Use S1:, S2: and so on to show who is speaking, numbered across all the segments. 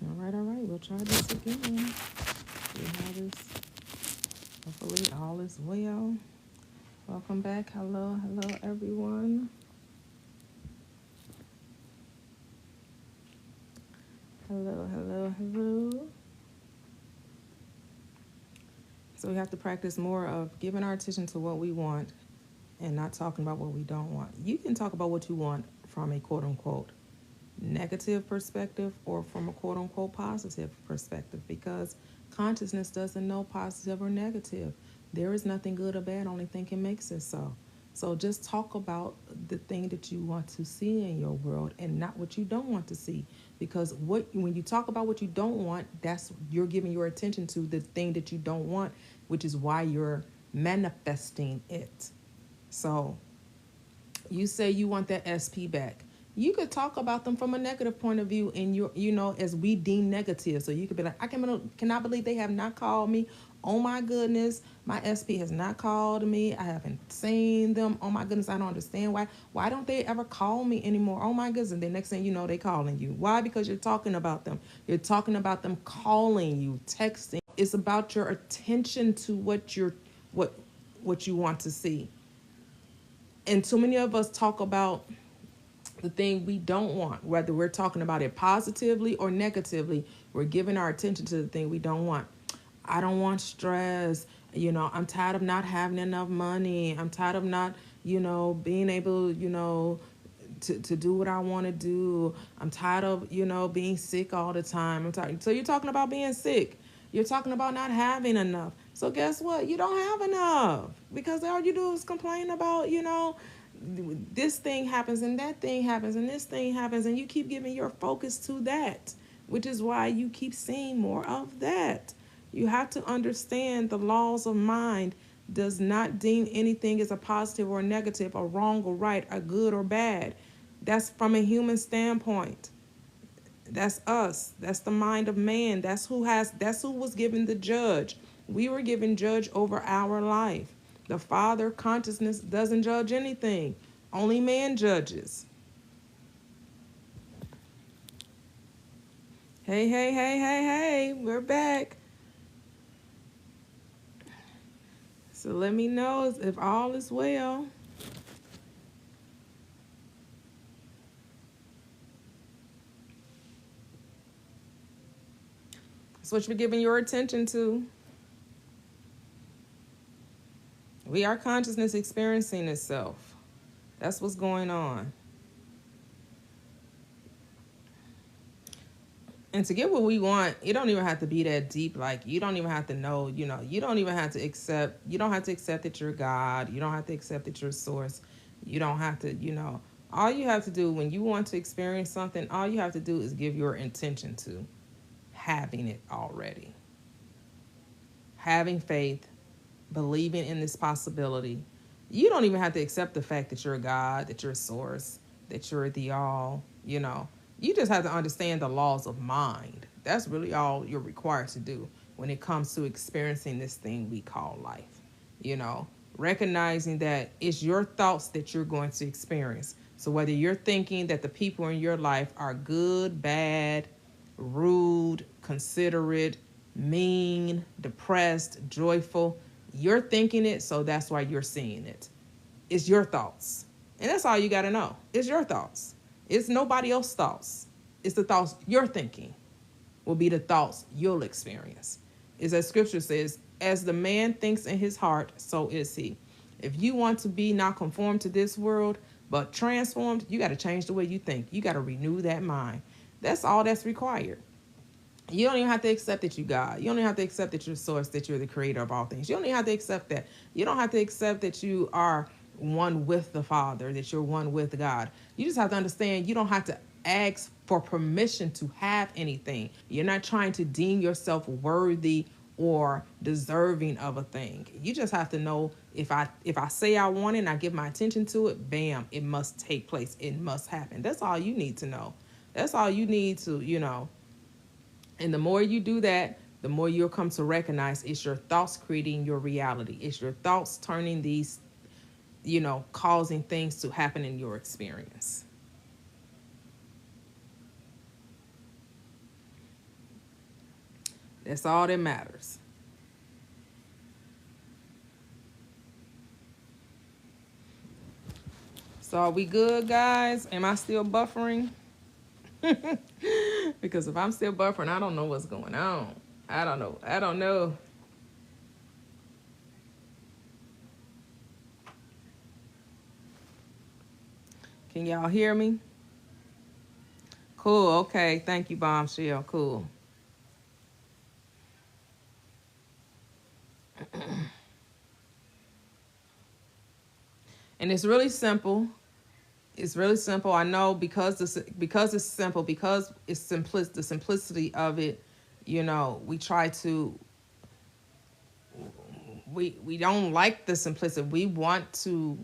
S1: All right. We'll try this again. See how this. Hopefully, all is well. Welcome back. Hello, everyone. Hello. So we have to practice more of giving our attention to what we want and not talking about what we don't want. You can talk about what you want from a quote unquote negative perspective or from a quote unquote positive perspective, because consciousness doesn't know positive or negative. There is nothing good or bad, only thinking makes it so. So just talk about the thing that you want to see in your world and not what you don't want to see. Because when you talk about what you don't want, that's you're giving your attention to the thing that you don't want, which is why you're manifesting it. So you say you want that SP back. You could talk about them from a negative point of view, and as we deem negative. So you could be like, I cannot believe they have not called me. Oh my goodness, my SP has not called me. I haven't seen them. Oh my goodness, I don't understand why. Why don't they ever call me anymore? Oh my goodness. And the next thing you know, they calling you. Why? Because you're talking about them. You're talking about them calling you, texting. It's about your attention to what you want to see. And too many of us talk about the thing we don't want, whether we're talking about it positively or negatively. We're giving our attention to the thing we don't want. I don't want stress. I'm tired of not having enough money. I'm tired of not, being able, to do what I want to do. I'm tired of, being sick all the time. I'm tired. So you're talking about being sick. You're talking about not having enough. So guess what? You don't have enough, because all you do is complain about, this thing happens and that thing happens and this thing happens, and you keep giving your focus to that, which is why you keep seeing more of that. You have to understand the laws of mind does not deem anything as a positive or a negative, a wrong or right, a good or bad. That's from a human standpoint. That's us. That's the mind of man. That's who was given the judge. We were given judge over our life. The Father consciousness doesn't judge anything. Only man judges. Hey, we're back. So let me know if all is well. That's what you're giving your attention to. We are consciousness experiencing itself. That's what's going on. And to get what we want, you don't even have to be that deep. Like, you don't even have to know, you don't even have to accept, you don't have to accept that you're God. You don't have to accept that you're source. You don't have to, all you have to do when you want to experience something, all you have to do is give your intention to having it already. Having faith, believing in this possibility. You don't even have to accept the fact that you're God, that you're source, that you're the all, You just have to understand the laws of mind. That's really all you're required to do when it comes to experiencing this thing we call life. Recognizing that it's your thoughts that you're going to experience. So whether you're thinking that the people in your life are good, bad, rude, considerate, mean, depressed, joyful, you're thinking it, so that's why you're seeing it. It's your thoughts. And that's all you got to know. It's your thoughts. It's nobody else's thoughts. It's the thoughts you're thinking will be the thoughts you'll experience. Is as scripture says, as the man thinks in his heart, so is he. If you want to be not conformed to this world, but transformed, you got to change the way you think. You got to renew that mind. That's all that's required. You don't even have to accept that you God. You don't even have to accept that you're source, that you're the creator of all things. You don't even have to accept that. You don't have to accept that you are one with the Father, that you're one with God. You just have to understand you don't have to ask for permission to have anything. You're not trying to deem yourself worthy or deserving of a thing. You just have to know if I say I want it and I give my attention to it, bam, it must take place. It must happen. That's all you need to know. That's all you need to, And the more you do that, the more you'll come to recognize it's your thoughts creating your reality. It's your thoughts turning these, causing things to happen in your experience. That's all that matters. So are we good, guys? Am I still buffering? Because if I'm still buffering, I don't know what's going on. I don't know. Can y'all hear me? Cool. Okay. Thank you, Bombshell. Cool. And it's really simple. It's really simple. I know because it's simple, because it's the simplicity of it, we try to, we don't like the simplicity. We want to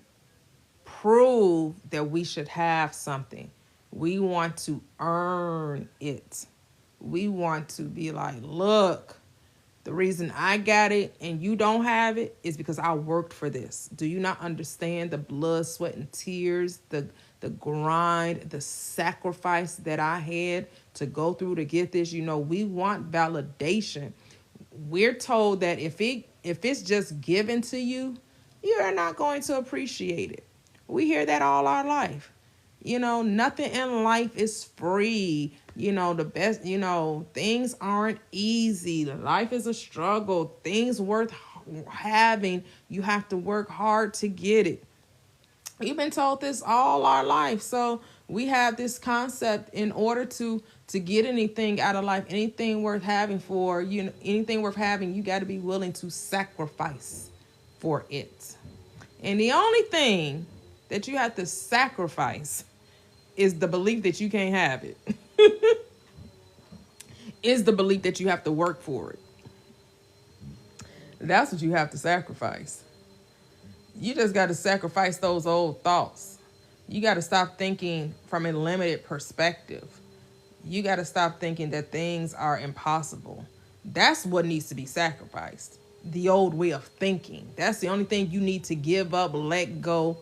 S1: prove that we should have something. We want to earn it. We want to be like, look, the reason I got it and you don't have it is because I worked for this. Do you not understand the blood, sweat, and tears, the grind, the sacrifice that I had to go through to get this? We want validation. We're told that if it's just given to you, you're not going to appreciate it. We hear that all our life. Nothing in life is free. The best, things aren't easy. Life is a struggle. Things worth having, you have to work hard to get it. We've been told this all our life. So we have this concept, in order to get anything out of life, anything worth having, you got to be willing to sacrifice for it. And the only thing that you have to sacrifice is the belief that you can't have it. Is the belief that you have to work for it. That's what you have to sacrifice. You just got to sacrifice those old thoughts. You got to stop thinking from a limited perspective. You got to stop thinking that things are impossible. That's what needs to be sacrificed. The old way of thinking. That's the only thing you need to give up, let go,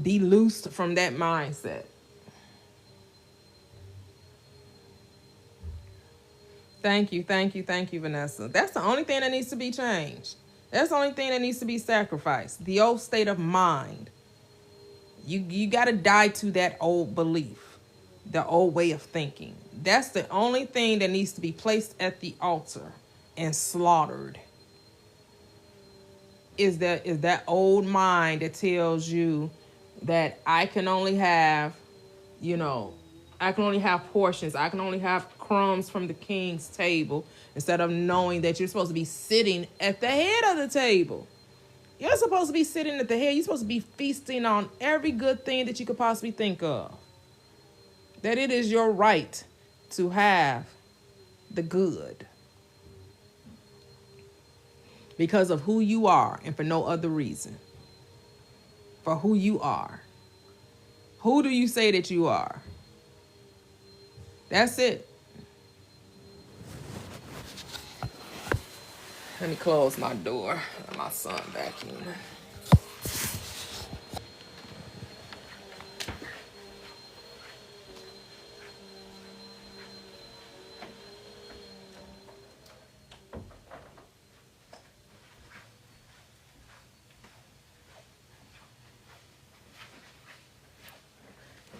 S1: be loosed from that mindset. Thank you, Vanessa. That's the only thing that needs to be changed. That's the only thing that needs to be sacrificed. The old state of mind. You got to die to that old belief, the old way of thinking. That's the only thing that needs to be placed at the altar and slaughtered. Is that old mind that tells you that I can only have, I can only have portions. I can only have crumbs from the king's table, instead of knowing that you're supposed to be sitting at the head of the table. You're supposed to be sitting at the head. You're supposed to be feasting on every good thing that you could possibly think of. That it is your right to have the good. Because of who you are, and for no other reason. For who you are. Who do you say that you are? That's it. Let me close my door. Let my son back in.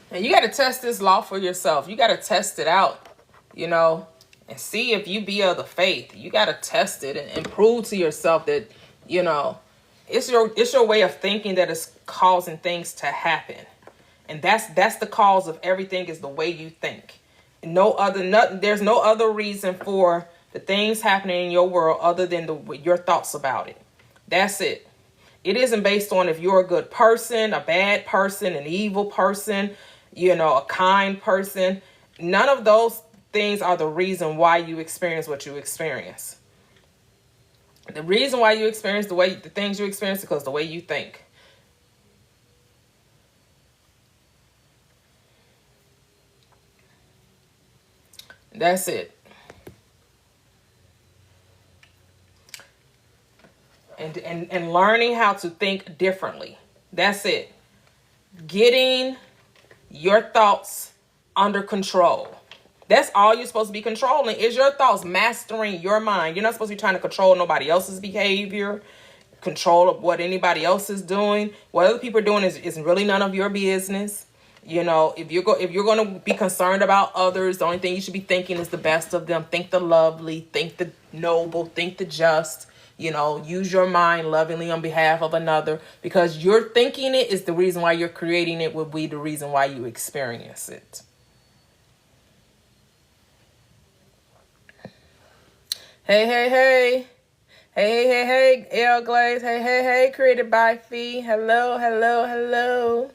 S1: And you got to test this law for yourself. You got to test it out, and see if you be of the faith. You got to test it and prove to yourself that, it's your way of thinking that is causing things to happen. And that's the cause of everything, is the way you think. There's no other reason for the things happening in your world other than your thoughts about it. That's it. It isn't based on if you're a good person, a bad person, an evil person, a kind person. None of those things are the reason why you experience what you experience. The reason why you experience the things you experience is because the way you think. That's it. And learning how to think differently. That's it. Getting your thoughts under control. That's all you're supposed to be controlling is your thoughts, mastering your mind. You're not supposed to be trying to control nobody else's behavior, control of what anybody else is doing. What other people are doing is really none of your business. You know, if you're going to be concerned about others, the only thing you should be thinking is the best of them. Think the lovely, think the noble, think the just. You know, use your mind lovingly on behalf of another, because you're thinking it is the reason why you're creating it, will be the reason why you experience it. Hey, hey, hey. Hey, hey, hey, hey, L Glaze. Hey, hey, hey, created by Fee. Hello, hello, hello.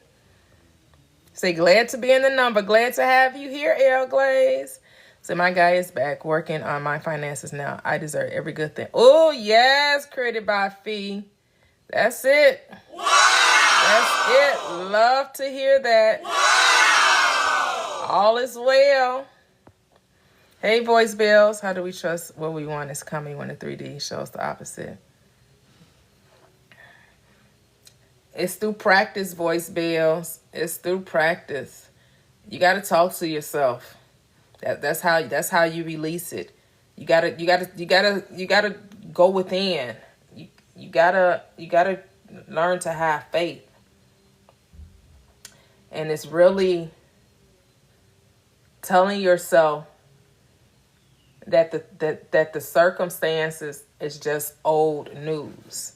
S1: Say, glad to be in the number. Glad to have you here, L Glaze. So my guy is back working on my finances now. I deserve every good thing. Oh, yes, created by Fee. That's it. Wow. That's it. Love to hear that. Wow. All is well. Hey, voice bells. How do we trust what we want is coming when the 3D shows the opposite? It's through practice, voice bells. It's through practice. You got to talk to yourself. That's how you release it. You gotta go within. You gotta learn to have faith. And it's really telling yourself that the circumstances is just old news.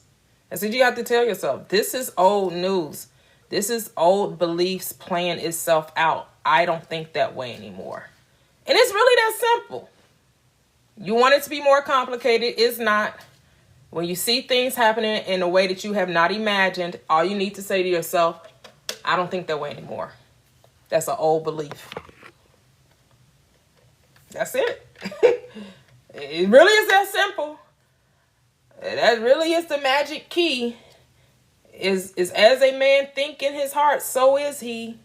S1: And so you have to tell yourself, this is old news. This is old beliefs playing itself out. I don't think that way anymore. And it's really that simple. You want it to be more complicated. It's not. When you see things happening in a way that you have not imagined, all you need to say to yourself, I don't think that way anymore. That's an old belief. That's it. It really is that simple. That really is the magic key. Is as a man think in his heart, so is he.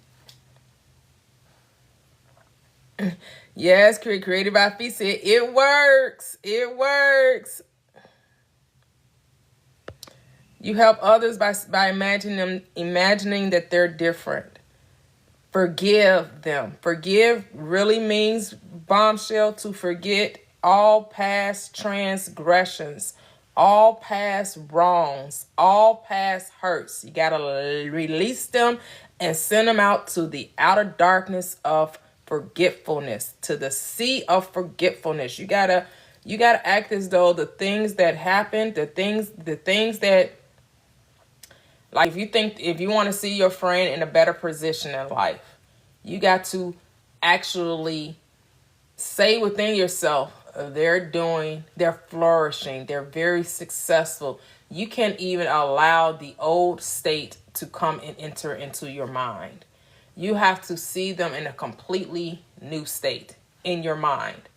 S1: Yes, created by Fee said, it works. It works. You help others by imagining that they're different. Forgive them. Forgive really means, bombshell, to forget all past transgressions, all past wrongs, all past hurts. You got to release them and send them out to the outer darkness of forgetfulness, to the sea of forgetfulness. You gotta act as though the things that happened, the things that, like, if you want to see your friend in a better position in life, you got to actually say within yourself, they're flourishing, they're very successful. You can't even allow the old state to come and enter into your mind. You have to see them in a completely new state in your mind.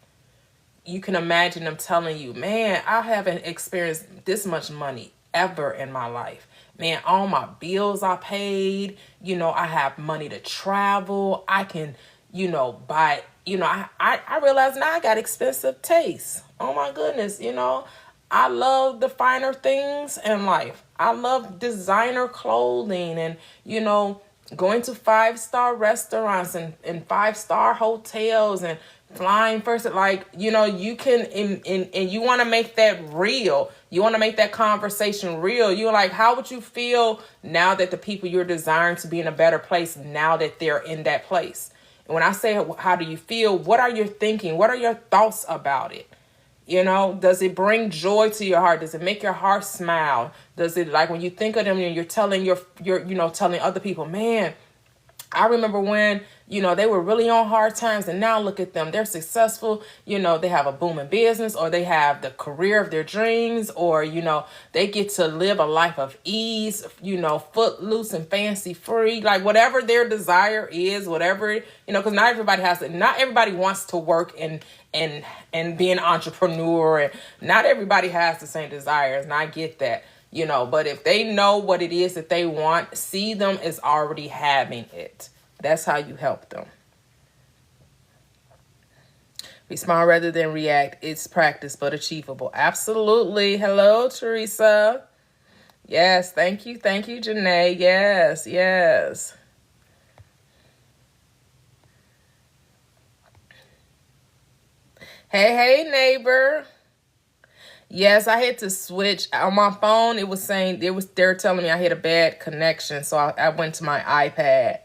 S1: You can imagine them telling you, man, I haven't experienced this much money ever in my life. Man, all my bills are paid. You know, I have money to travel. I can, buy, I realize now I got expensive tastes. Oh my goodness, I love the finer things in life. I love designer clothing and, going to 5-star restaurants and 5-star hotels and flying first. Like, you can, and you want to make that real. You want to make that conversation real. You're like, how would you feel now that the people you're desiring to be in a better place, now that they're in that place? And when I say, how do you feel? What are you thinking? What are your thoughts about it? Does it bring joy to your heart? Does it make your heart smile? Does it, like, when you think of them and you're telling telling other people, man, I remember when, they were really on hard times, and now look at them. They're successful. They have a booming business, or they have the career of their dreams, or, they get to live a life of ease, footloose and fancy free, like whatever their desire is, whatever, because not everybody wants to work and be an entrepreneur, and not everybody has the same desires. And I get that, but if they know what it is that they want, see them as already having it. That's how you help them. Respond rather than react. It's practice, but achievable. Absolutely. Hello, Teresa. Yes. Thank you. Thank you, Janae. Yes. Yes. 'Cause
S2: Hey, neighbor. Yes, I had to switch on my phone. It was saying they're telling me I had a bad connection, so I went to my iPad.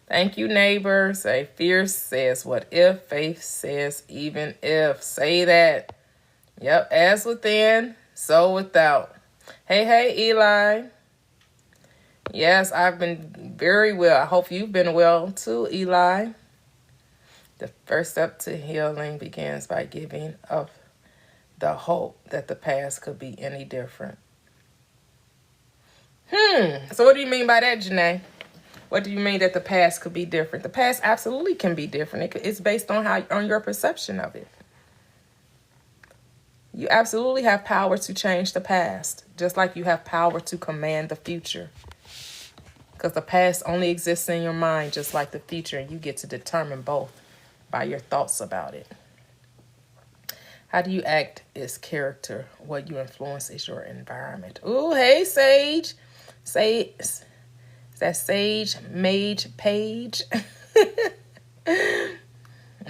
S2: Thank you, neighbor. Say fear says what if, faith says even if. Say that. Yep, as within, so without. Hey, Eli. Yes, I've been very well. I hope you've been well too, Eli. The first step to healing begins by giving up the hope that the past could be any different. So what do you mean by that, Janae? What do you mean that the past could be different? The past absolutely can be different. It's based on your perception of it. You absolutely have power to change the past, just like you have power to command the future. Because the past only exists in your mind, just like the future, and you get to determine both by your thoughts about it. How do you act is character. What you influence is your environment. Ooh, hey, Sage. Is that Sage Mage Page?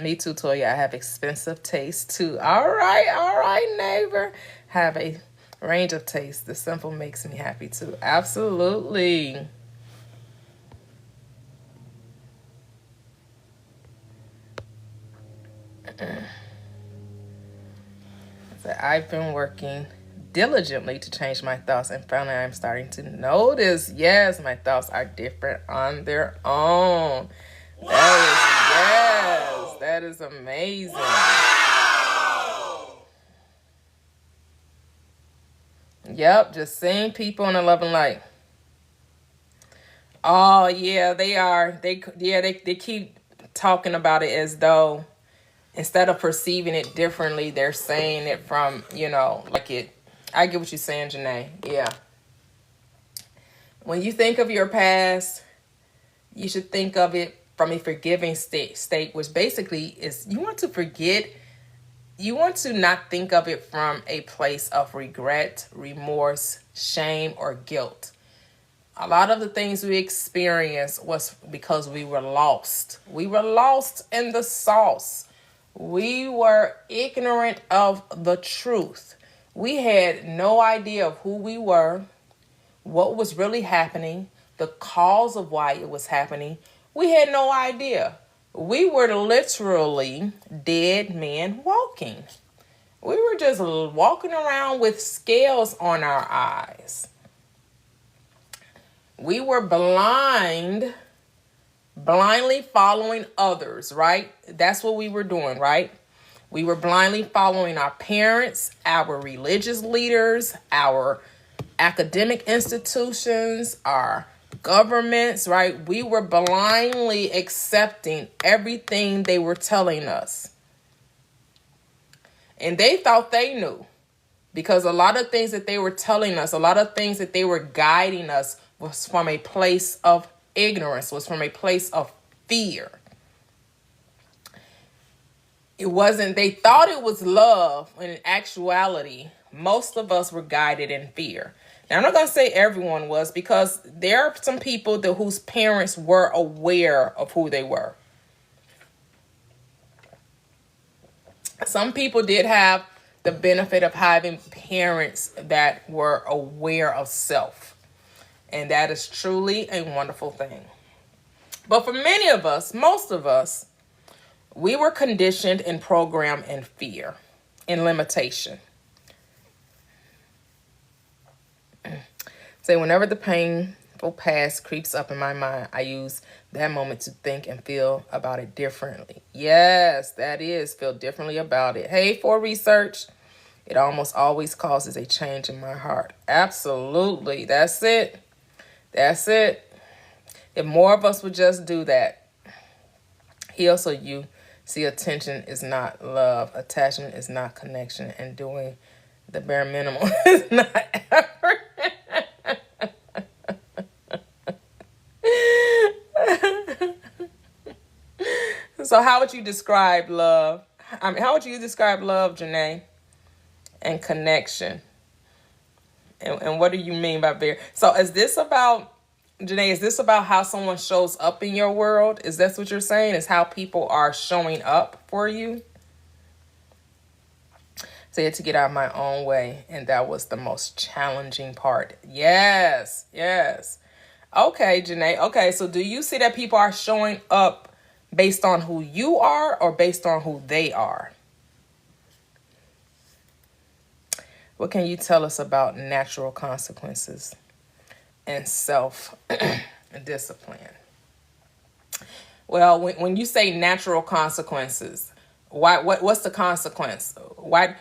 S2: Me too, Toyia. I have expensive taste too. All right, neighbor. Have a range of taste. The simple makes me happy too. Absolutely. So I've been working diligently to change my thoughts, and finally I'm starting to notice, yes, my thoughts are different on their own. Wow! That is amazing. Wow! Yep, just seeing people in a loving light. Oh yeah, they are. They keep talking about it as though instead of perceiving it differently, they're saying it from, like it. I get what you're saying, Janae. Yeah. When you think of your past, you should think of it from a forgiving state, which basically is you want to forget. You want to not think of it from a place of regret, remorse, shame, or guilt. A lot of the things we experienced was because we were lost. We were lost in the sauce. We were ignorant of the truth. We had no idea of who we were, what was really happening, the cause of why it was happening. We had no idea. We were literally dead men walking. We were just walking around with scales on our eyes. We were blindly following others, right? That's what we were doing, right? We were blindly following our parents, our religious leaders, our academic institutions, our governments, right? We were blindly accepting everything they were telling us. And they thought they knew, because a lot of things that they were telling us, a lot of things that they were guiding us was from a place of ignorance, was from a place of fear. It wasn't, they thought it was love, when in actuality, most of us were guided in fear. Now, I'm not going to say everyone was, because there are some people whose parents were aware of who they were. Some people did have the benefit of having parents that were aware of self. And that is truly a wonderful thing. But for many of us, most of us, we were conditioned and programmed in fear, in limitation. Say, whenever the painful past creeps up in my mind, I use that moment to think and feel about it differently. Yes, that is, feel differently about it. Hey, for research, it almost always causes a change in my heart. Absolutely. That's it. That's it. If more of us would just do that. Heal so you see attention is not love. Attachment is not connection. And doing the bare minimum is not effort. So how would you describe love? How would you describe love, Janae? And connection? And what do you mean by bare? So is this about Janae, is this about how someone shows up in your world? Is that what you're saying? Is how people are showing up for you? Said to get out of my own way, and that was the most challenging part. Yes, yes. Okay, Janae. Okay, so do you see that people are showing up based on who you are or based on who they are? What can you tell us about natural consequences and self-discipline? Well, when you say natural consequences, what's the consequence? Why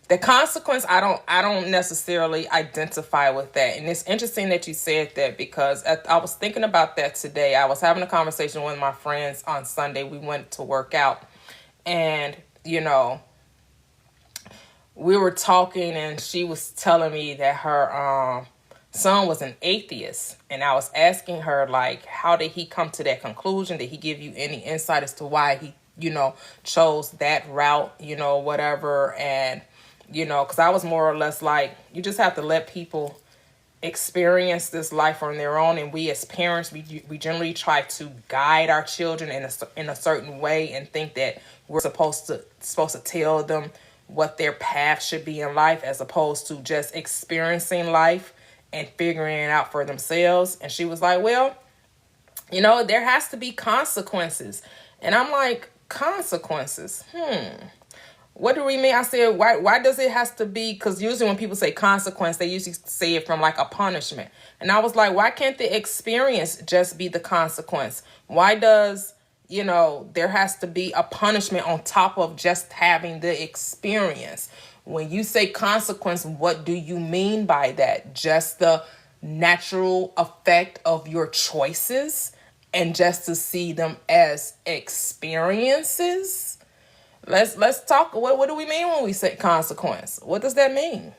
S2: the consequence? I don't necessarily identify with that, and it's interesting that you said that because I was thinking about that today. I was having a conversation with my friends on Sunday. We went to work out, and we were talking, and she was telling me that her son was an atheist, and I was asking her, like, how did he come to that conclusion? Did he give you any insight as to why he chose that route, whatever? And because I was more or less like, you just have to let people experience this life on their own, and we as parents, we generally try to guide our children in a certain way and think that we're supposed to tell them what their path should be in life, as opposed to just experiencing life and figuring it out for themselves. And she was like, well, there has to be consequences. And I'm like, consequences? What do we mean? I said, why does it has to be? Because usually when people say consequence, they usually say it from like a punishment. And I was like, why can't the experience just be the consequence? Why does, there has to be a punishment on top of just having the experience? When you say consequence, what do you mean by that? Just the natural effect of your choices and just to see them as experiences? Let's talk. What do we mean when we say consequence? What does that mean?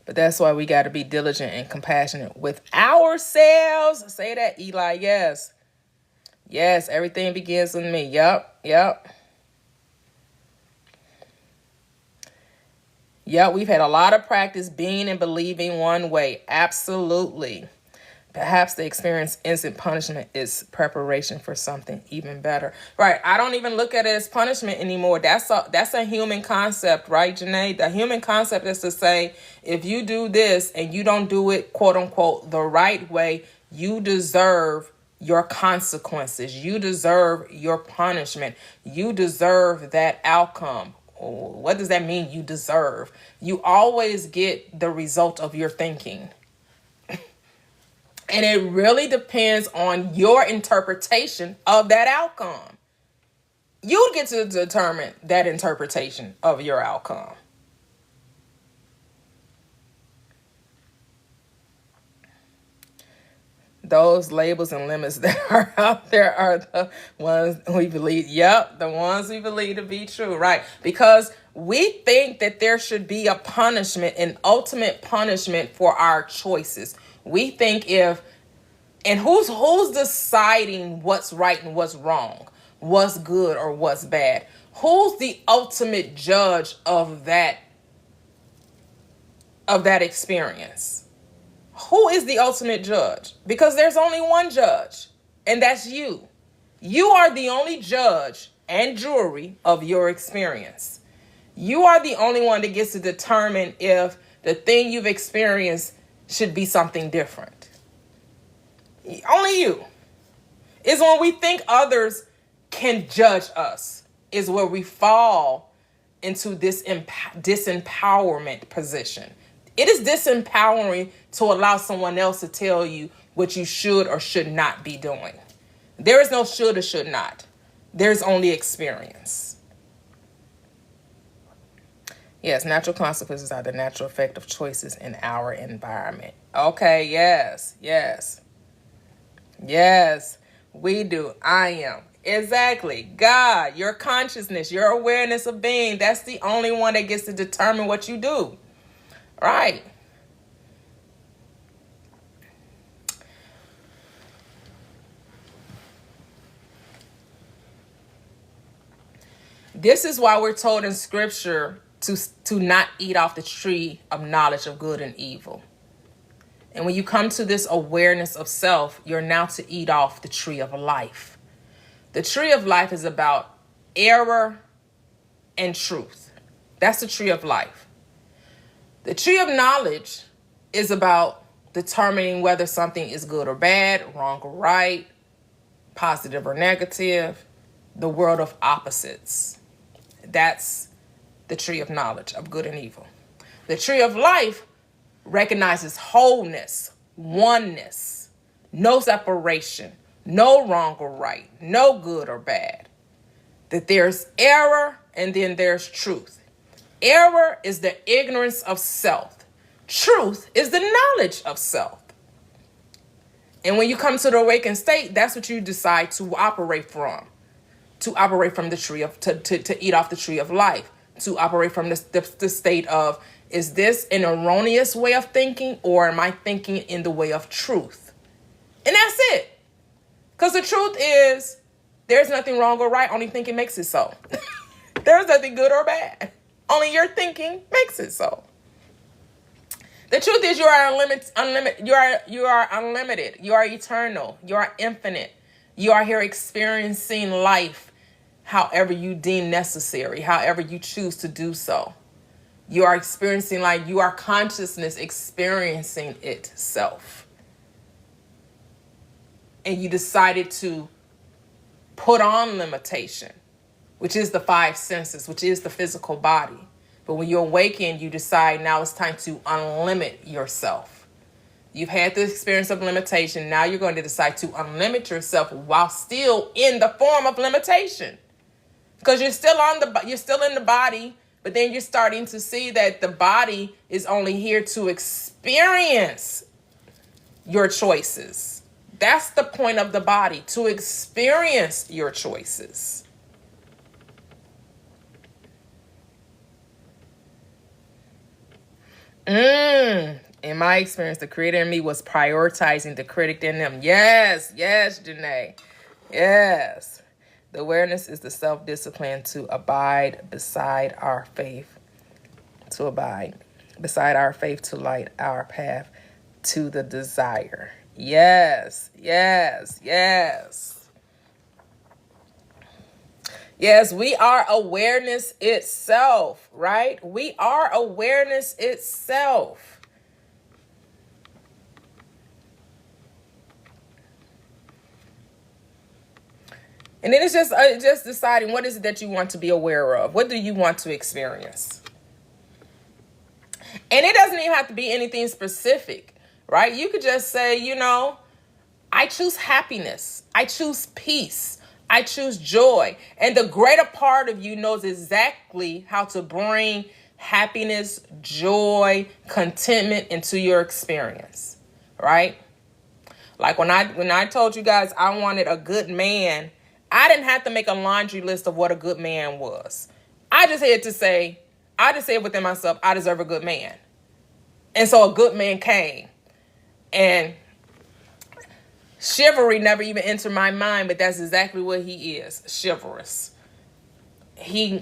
S2: But that's why we got to be diligent and compassionate with ourselves. Say that, Eli. Yes. Yes, everything begins with me. Yep. Yep, we've had a lot of practice being and believing one way. Absolutely. Perhaps the experience isn't punishment, is preparation for something even better. Right. I don't even look at it as punishment anymore. That's a human concept, right, Janae? The human concept is to say, if you do this and you don't do it, quote unquote, the right way, you deserve your consequences. You deserve your punishment. You deserve that outcome. What does that mean? You deserve. You always get the result of your thinking. And it really depends on your interpretation of that outcome. You get to determine that interpretation of your outcome. Those labels and limits that are out there are the ones we believe. Yep, the ones we believe to be true, right? Because we think that there should be a punishment, an ultimate punishment for our choices. We think who's deciding what's right and what's wrong, what's good or what's bad? Who's the ultimate judge of that experience? Who is the ultimate judge? Because there's only one judge, and that's you. You are the only judge and jury of your experience. You are the only one that gets to determine if the thing you've experienced should be something different. Only you. Is when we think others can judge us, is where we fall into this disempowerment position. It is disempowering to allow someone else to tell you what you should or should not be doing. There is no should or should not. There's only experience. Yes, natural consequences are the natural effect of choices in our environment. Okay, yes. Yes, we do. I am. Exactly. God, your consciousness, your awareness of being, that's the only one that gets to determine what you do. Right. This is why we're told in scripture to not eat off the tree of knowledge of good and evil. And when you come to this awareness of self, you're now to eat off the tree of life. The tree of life is about error and truth. That's the tree of life. The tree of knowledge is about determining whether something is good or bad, wrong or right, positive or negative, the world of opposites. That's the tree of knowledge of good and evil. The tree of life recognizes wholeness, oneness, no separation, no wrong or right, no good or bad. That there's error and then there's truth. Error is the ignorance of self. Truth is the knowledge of self. And when you come to the awakened state, that's what you decide to operate from. To operate from the tree of, to eat off the tree of life. To operate from the state of, is this an erroneous way of thinking, or am I thinking in the way of truth? And that's it. Because the truth is, there's nothing wrong or right, only thinking makes it so. There's nothing good or bad. Only your thinking makes it so. The truth is you are unlimited. You are unlimited. You are eternal. You are infinite. You are here experiencing life however you deem necessary, however you choose to do so. You are experiencing life. You are consciousness experiencing itself. And you decided to put on limitation, which is the five senses, which is the physical body. But when you awaken, you decide now it's time to unlimit yourself. You've had the experience of limitation. Now you're going to decide to unlimit yourself while still in the form of limitation. Because you're still in the body, but then you're starting to see that the body is only here to experience your choices. That's the point of the body, to experience your choices. In my experience, the creator in me was prioritizing the critic in them. Yes, Janae. Yes. The awareness is the self-discipline to abide beside our faith. To abide beside our faith, to light our path to the desire. Yes. Yes, we are awareness itself, right? We are awareness itself. And then it's just deciding what is it that you want to be aware of. What do you want to experience? And it doesn't even have to be anything specific, right? You could just say, I choose happiness. I choose peace. I choose joy. And the greater part of you knows exactly how to bring happiness, joy, contentment into your experience, right? Like when I told you guys I wanted a good man, I didn't have to make a laundry list of what a good man was. I just said within myself, I deserve a good man. And so a good man came. And chivalry never even entered my mind, but that's exactly what he is, chivalrous. He's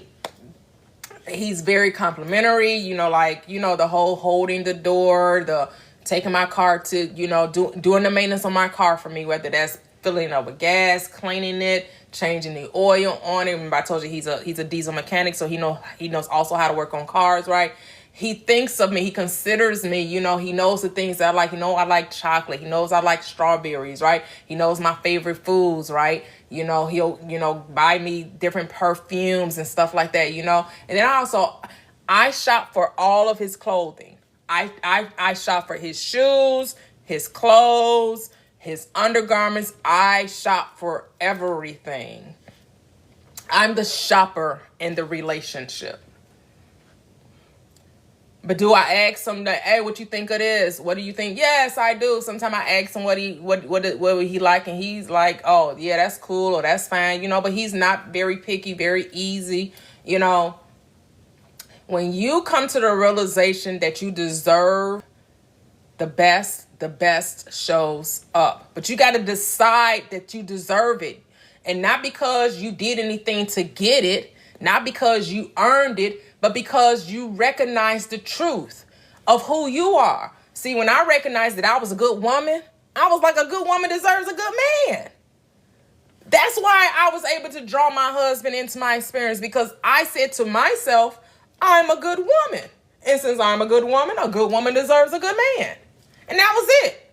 S2: very complimentary, the whole holding the door, the taking my car to, doing the maintenance on my car for me, whether that's filling up with gas, cleaning it, changing the oil on it. Remember I told you he's a diesel mechanic, so he knows also how to work on cars, right? He thinks of me. He considers me. He knows the things that I like. I like chocolate. He knows I like strawberries, right? He knows my favorite foods, right? He'll, buy me different perfumes and stuff like that, And then I shop for all of his clothing. I shop for his shoes, his clothes, his undergarments. I shop for everything. I'm the shopper in the relationship. But do I ask him that, hey, what you think of this? What do you think? Yes, I do. Sometimes I ask him what would he like, and he's like, oh, yeah, that's cool, or that's fine, but he's not very picky, very easy, When you come to the realization that you deserve the best shows up. But you got to decide that you deserve it. And not because you did anything to get it, not because you earned it, but because you recognize the truth of who you are. See, when I recognized that I was a good woman, I was like, a good woman deserves a good man. That's why I was able to draw my husband into my experience, because I said to myself, I'm a good woman. And since I'm a good woman deserves a good man. And that was it.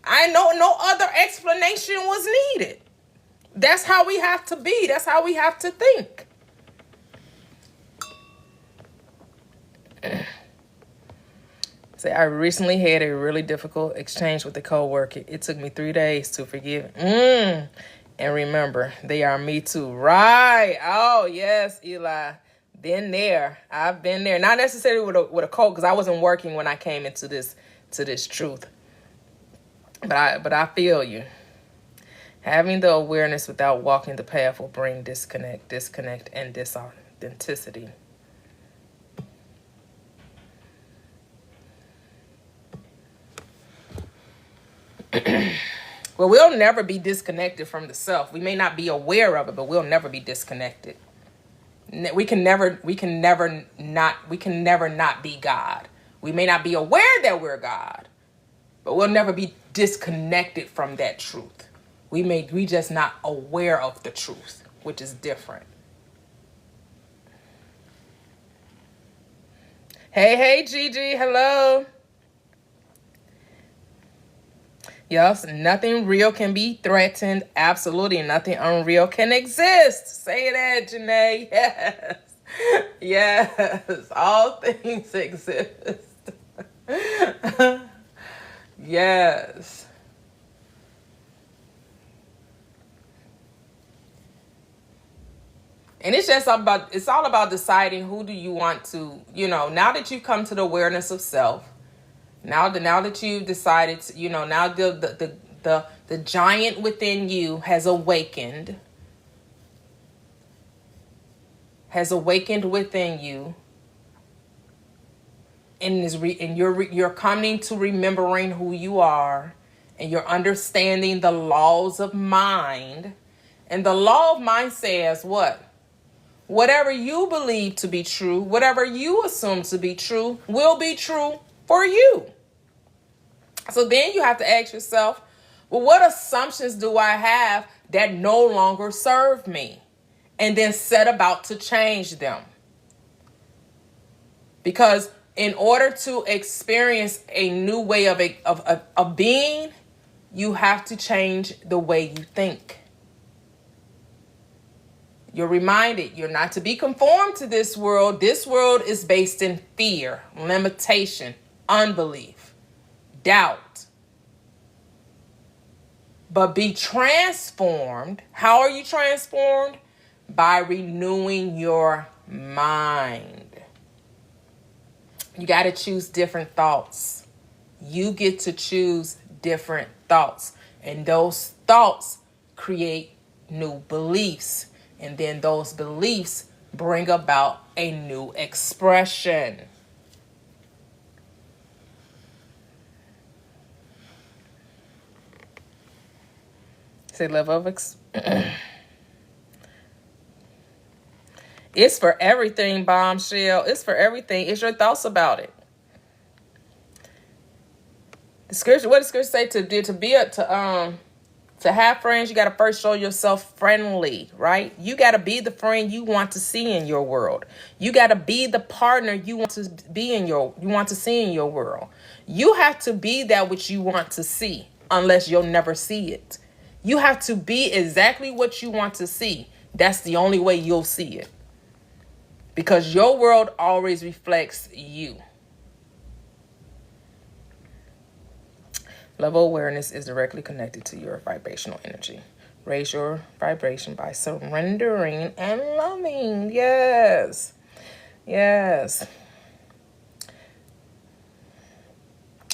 S2: I know no other explanation was needed. That's how we have to be. That's how we have to think. Say, I recently had a really difficult exchange with a coworker. It took me 3 days to forgive. And remember, they are me too. Right. Oh, yes, Eli. Been there. I've been there. Not necessarily with a cold, because I wasn't working when I came into this truth. But I feel you. Having the awareness without walking the path will bring disconnect, and disauthenticity. Well, we'll never be disconnected from the self. We may not be aware of it, but we'll never be disconnected. We can never not be God. We may not be aware that we're God, but we'll never be disconnected from that truth. We just not aware of the truth, which is different. Hey, Gigi, hello. Yes, nothing real can be threatened. Absolutely, nothing unreal can exist. Say that, Janae. Yes. Yes, all things exist. Yes. And it's all about deciding who do you want to, now that you've come to the awareness of self, now that you've decided, now the giant within you has awakened within you, and you're coming to remembering who you are, and you're understanding the laws of mind. And the law of mind says what? Whatever you believe to be true, whatever you assume to be true, will be true for you. So then you have to ask yourself, well, what assumptions do I have that no longer serve me? And then set about to change them. Because in order to experience a new way of being, you have to change the way you think. You're reminded you're not to be conformed to this world. This world is based in fear, limitation, unbelief, doubt. But be transformed. How are you transformed? By renewing your mind. You got to choose different thoughts. You get to choose different thoughts. And those thoughts create new beliefs. And then those beliefs bring about a new expression. Say level of It's for everything, Bombshell. It's for everything. It's your thoughts about it. The scripture, what does scripture say? To have friends, you got to first show yourself friendly, right? You got to be the friend you want to see in your world. You got to be the partner you want to see in your world. You have to be that which you want to see, unless you'll never see it. You have to be exactly what you want to see. That's the only way you'll see it. Because your world always reflects you. Level awareness is directly connected to your vibrational energy. Raise your vibration by surrendering and loving. Yes. Yes.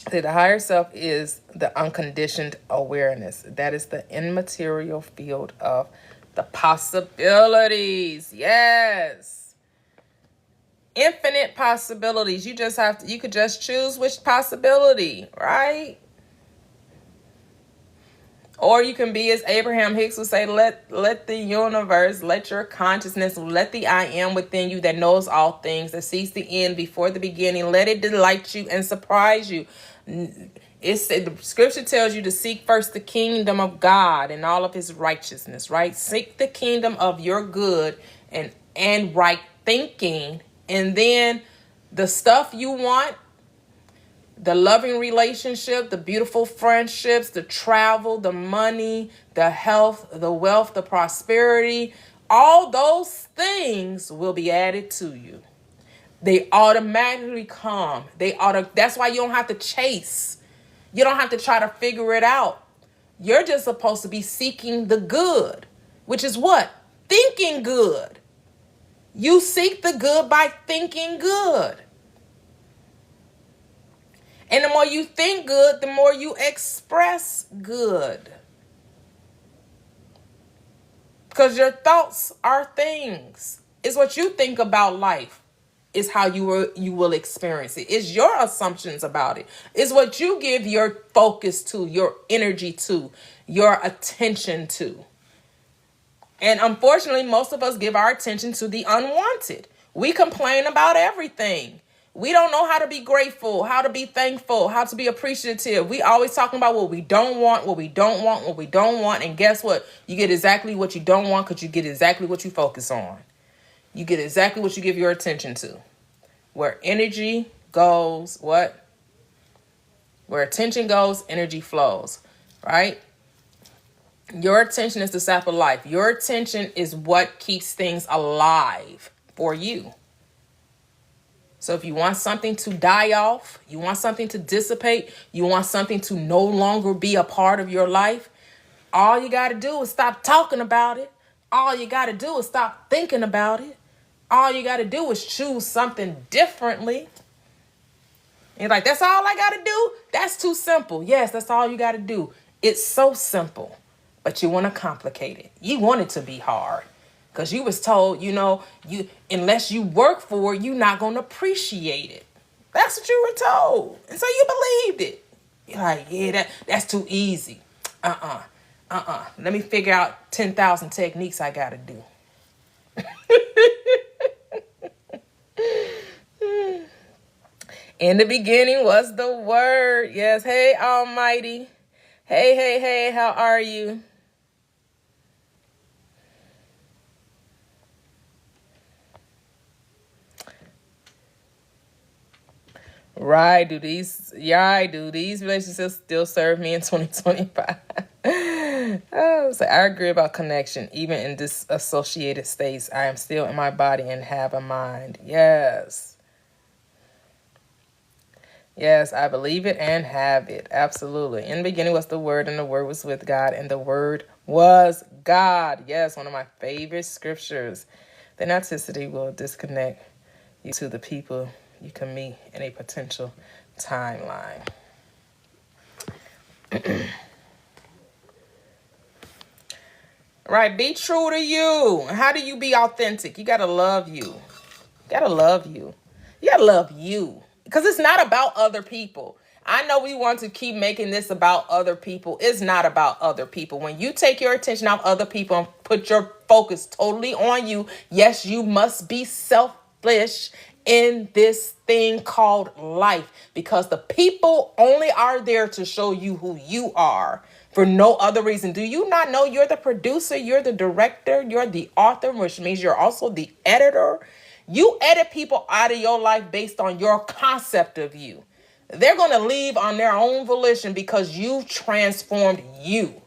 S2: The higher self is the unconditioned awareness. That is the immaterial field of the possibilities. Yes. Infinite possibilities. You could just choose which possibility, right? Or you can be, as Abraham Hicks would say, let the universe, let your consciousness, let the I am within you that knows all things, that sees the end before the beginning, let it delight you and surprise you. The scripture tells you to seek first the kingdom of God and all of his righteousness, right? Seek the kingdom of your good and right thinking. And then the stuff you want, the loving relationship, the beautiful friendships, the travel, the money, the health, the wealth, the prosperity, all those things will be added to you. They automatically come. That's why you don't have to chase. You don't have to try to figure it out. You're just supposed to be seeking the good, which is what? Thinking good. You seek the good by thinking good. And the more you think good, the more you express good. Because your thoughts are things. It's what you think about life is how you will experience it. It's your assumptions about it. It's what you give your focus to, your energy to, your attention to. And unfortunately, most of us give our attention to the unwanted. We complain about everything. We don't know how to be grateful, how to be thankful, how to be appreciative. We always talking about what we don't want, what we don't want, what we don't want. And guess what? You get exactly what you don't want because you get exactly what you focus on. You get exactly what you give your attention to. Where energy goes, what? Where attention goes, energy flows, right? Your attention is the sap of life. Your attention is what keeps things alive for you. So if you want something to die off, you want something to dissipate, you want something to no longer be a part of your life, all you got to do is stop talking about it. All you got to do is stop thinking about it. All you got to do is choose something differently. And you're like, that's all I got to do? That's too simple. Yes, that's all you got to do. It's so simple, but you want to complicate it. You want it to be hard. Because you was told, unless you work for it, you're not going to appreciate it. That's what you were told. And so you believed it. You're like, yeah, that's too easy. Let me figure out 10,000 techniques I got to do. In the beginning was the Word. Yes. Hey, Almighty. Hey, how are you? Right, do these relationships still serve me in 2025? So I agree about connection. Even in disassociated states, I am still in my body and have a mind. Yes, I believe it and have it. Absolutely. In the beginning was the Word, and the Word was with God, and the Word was God. Yes, one of my favorite scriptures. The narcissistic will disconnect you to the people you can meet in a potential timeline. Right, be true to you. How do you be authentic? You gotta love you. You gotta love you. You gotta love you. Because it's not about other people. I know we want to keep making this about other people. It's not about other people. When you take your attention off other people and put your focus totally on you, yes, you must be selfish in this thing called life, because the people only are there to show you who you are for no other reason. Do you not know you're the producer, you're the director, you're the author, which means you're also the editor? You edit people out of your life based on your concept of you. They're going to leave on their own volition because you've transformed you.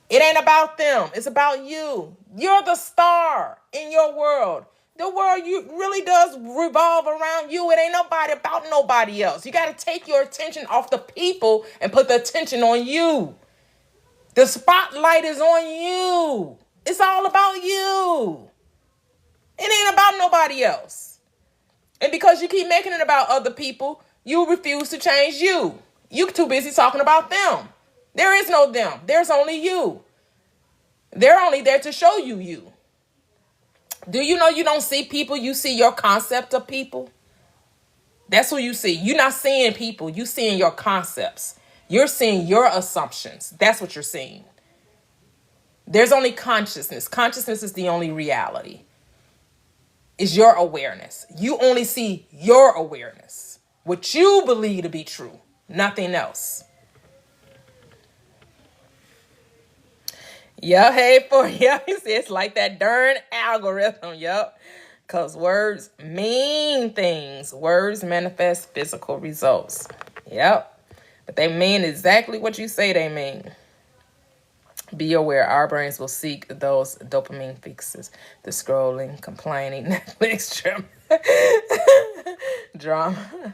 S2: It ain't about them. It's about you. You're the star in your world. The world really does revolve around you. It ain't about nobody else. You got to take your attention off the people and put the attention on you. The spotlight is on you. It's all about you. It ain't about nobody else. And because you keep making it about other people, you refuse to change you. You're too busy talking about them. There is no them. There's only you. They're only there to show you you. Do you know you don't see people? You see your concept of people. That's who you see. You're not seeing people. You're seeing your concepts. You're seeing your assumptions. That's what you're seeing. There's only consciousness. Consciousness is the only reality. Is your awareness. You only see your awareness. What you believe to be true. Nothing else. Yeah, hey, for yeah, it's like that darn algorithm. Yep. Because words mean things. Words manifest physical results. Yep. But they mean exactly what you say they mean. Be aware, our brains will seek those dopamine fixes. The scrolling, complaining, Netflix drama.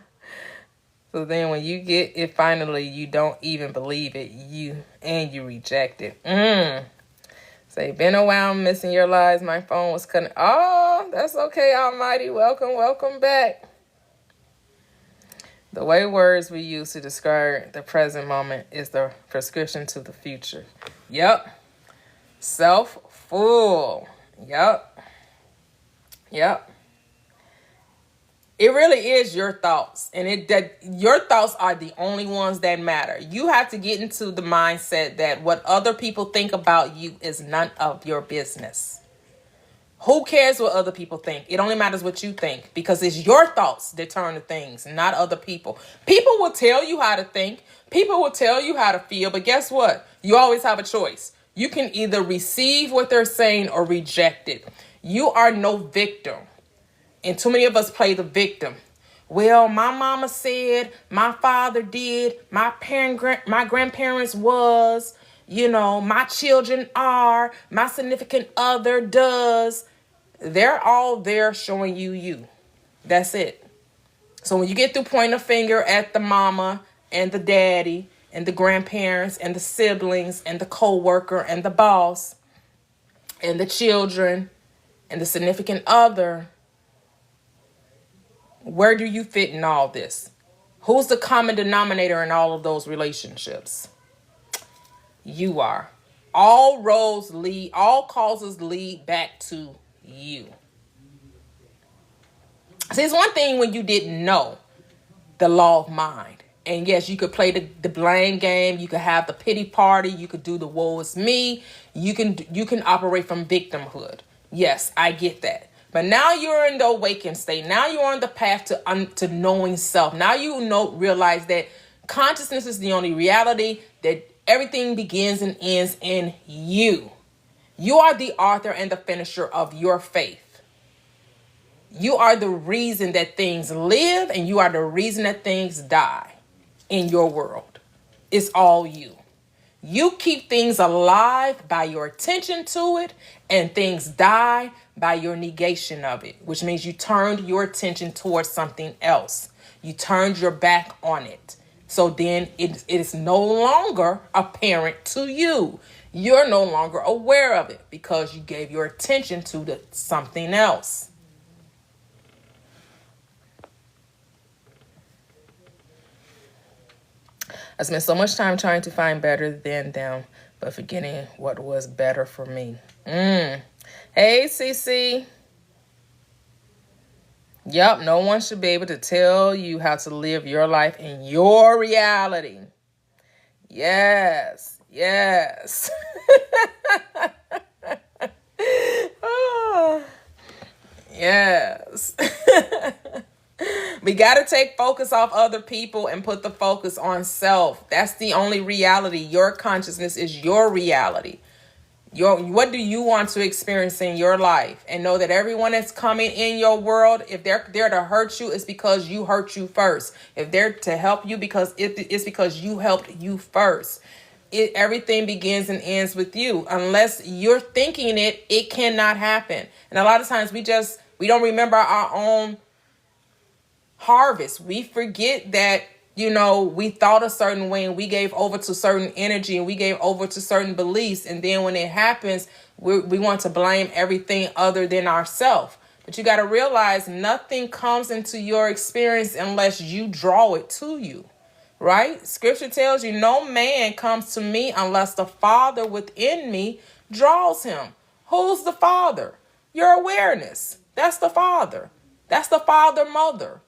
S2: So then when you get it finally, you don't even believe it. You reject it. Say, been a while, missing your lives. My phone was cutting. Oh, that's okay, Almighty. Welcome back. The way words we use to describe the present moment is the prescription to the future. Yep. Self-full. Yep. It really is your thoughts, and your thoughts are the only ones that matter. You have to get into the mindset that what other people think about you is none of your business. Who cares what other people think? It only matters what you think, because it's your thoughts that turn to things, not other people. People will tell you how to think. People will tell you how to feel, but guess what? You always have a choice. You can either receive what they're saying or reject it. You are no victim. And too many of us play the victim. Well, my mama said, my father did, my grandparents was, my children are, my significant other does. They're all there showing you. That's it. So when you get through pointing a finger at the mama and the daddy and the grandparents and the siblings and the co-worker and the boss and the children and the significant other, where do you fit in all this? Who's the common denominator in all of those relationships? You are. All causes lead back to you. See, it's one thing when you didn't know the law of mind. And yes, you could play the blame game. You could have the pity party. You could do the woe is me. You can operate from victimhood. Yes, I get that. But now you're in the awakened state. Now you're on the path to knowing self. Now realize that consciousness is the only reality, that everything begins and ends in you. You are the author and the finisher of your faith. You are the reason that things live, and you are the reason that things die in your world. It's all you. You keep things alive by your attention to it, and things die by your negation of it, which means you turned your attention towards something else. You turned your back on it. So then it is no longer apparent to you. You're no longer aware of it because you gave your attention to something else. I spent so much time trying to find better than them, but forgetting what was better for me. Hey, CC. Yep, no one should be able to tell you how to live your life in your reality. Yes. Oh, yes. We got to take focus off other people and put the focus on self. That's the only reality. Your consciousness is your reality. What do you want to experience in your life? And know that everyone that's coming in your world, if they're there to hurt you, it's because you hurt you first. If they're to help you, it's because you helped you first. Everything begins and ends with you. Unless you're thinking it cannot happen. And a lot of times we don't remember our own harvest. We forget that, we thought a certain way and we gave over to certain energy and we gave over to certain beliefs. And then when it happens, we want to blame everything other than ourselves. But you got to realize nothing comes into your experience unless you draw it to you, right? Scripture tells you no man comes to me unless the Father within me draws him. Who's the Father? Your awareness. That's the Father. That's the Father, Mother.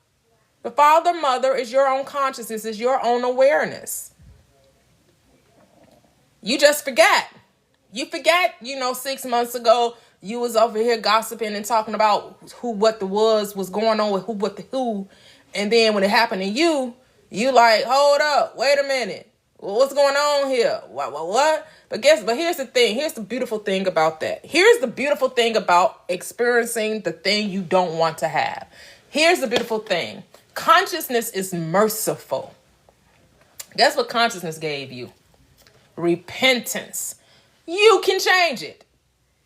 S2: The Father, Mother is your own consciousness, is your own awareness. You just forgot. You forgot, 6 months ago, you was over here gossiping and talking about what was going on with who. And then when it happened to you, you like, hold up, wait a minute. Well, what's going on here? What? But here's the thing. Here's the beautiful thing about that. Here's the beautiful thing about experiencing the thing you don't want to have. Here's the beautiful thing. Consciousness is merciful. Guess what consciousness gave you? Repentance. You can change it.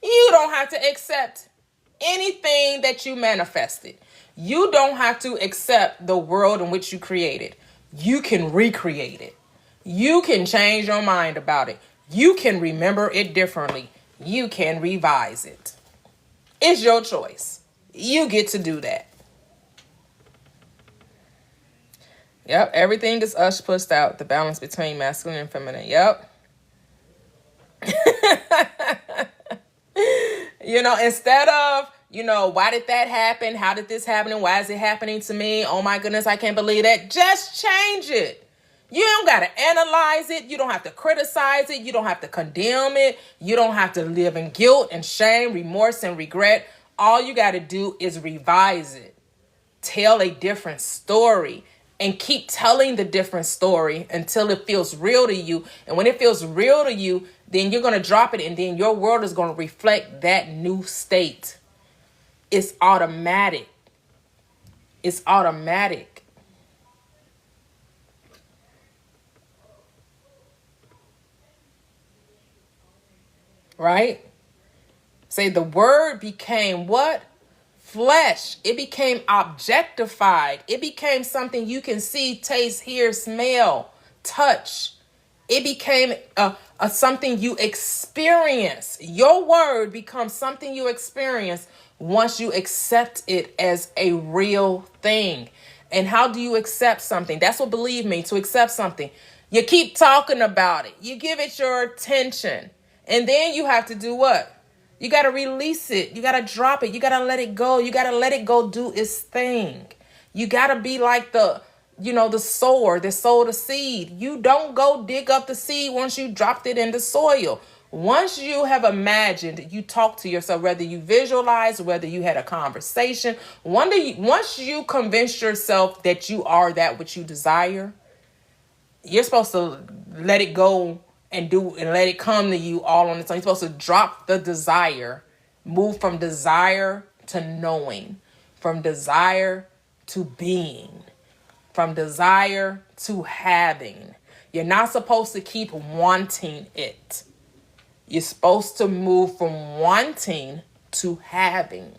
S2: You don't have to accept anything that you manifested. You don't have to accept the world in which you created. You can recreate it. You can change your mind about it. You can remember it differently. You can revise it. It's your choice. You get to do that. Yep, everything is us pushed out. The balance between masculine and feminine. Yep. Instead of, why did that happen? How did this happen? And why is it happening to me? Oh my goodness, I can't believe that. Just change it. You don't got to analyze it. You don't have to criticize it. You don't have to condemn it. You don't have to live in guilt and shame, remorse and regret. All you got to do is revise it. Tell a different story. And keep telling the different story until it feels real to you. And when it feels real to you, then you're going to drop it. And then your world is going to reflect that new state. It's automatic. It's automatic. Right? Say the word became what? Flesh. It became objectified. It became something you can see, taste, hear, smell, touch. It became something you experience. Your word becomes something you experience once you accept it as a real thing. And how do you accept something? That's what believe means, to accept something. You keep talking about it. You give it your attention. And then you have to do what? You got to release it. You got to drop it. You got to let it go. You got to let it go do its thing. You got to be like the sower that sowed a seed. You don't go dig up the seed once you dropped it in the soil. Once you have imagined, you talk to yourself, whether you visualize, whether you had a conversation. Once you convince yourself that you are that which you desire, you're supposed to let it go and let it come to you all on its own. You're supposed to drop the desire, move from desire to knowing, from desire to being, from desire to having. You're not supposed to keep wanting it. You're supposed to move from wanting to having.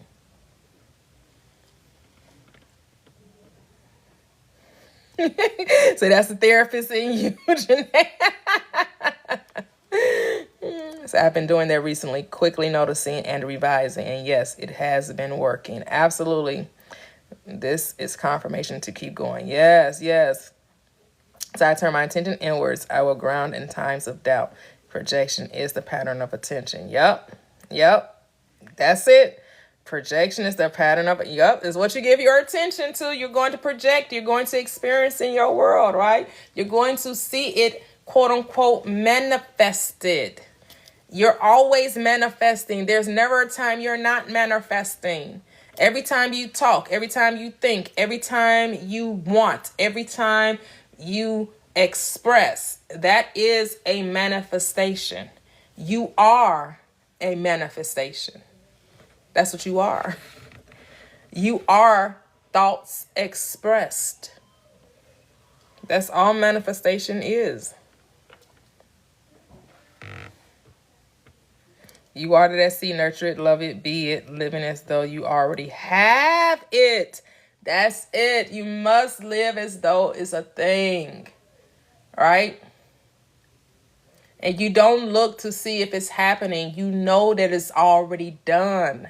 S2: So that's the therapist in you, Janae. So I've been doing that recently, quickly noticing and revising. And yes, it has been working. Absolutely. This is confirmation to keep going. Yes, yes. So I turn my attention inwards. I will ground in times of doubt. Projection is the pattern of attention. Yep. That's it. Projection is the pattern of, is what you give your attention to. You're going to project. You're going to experience in your world, right? You're going to see it, quote unquote, manifested. You're always manifesting. There's never a time you're not manifesting. Every time you talk, every time you think, every time you want, every time you express, that is a manifestation. You are a manifestation. That's what you are. You are thoughts expressed. That's all manifestation is. You water that seed, nurture it, love it, be it, living as though you already have it. That's it. You must live as though it's a thing, right? And you don't look to see if it's happening. You know that it's already done.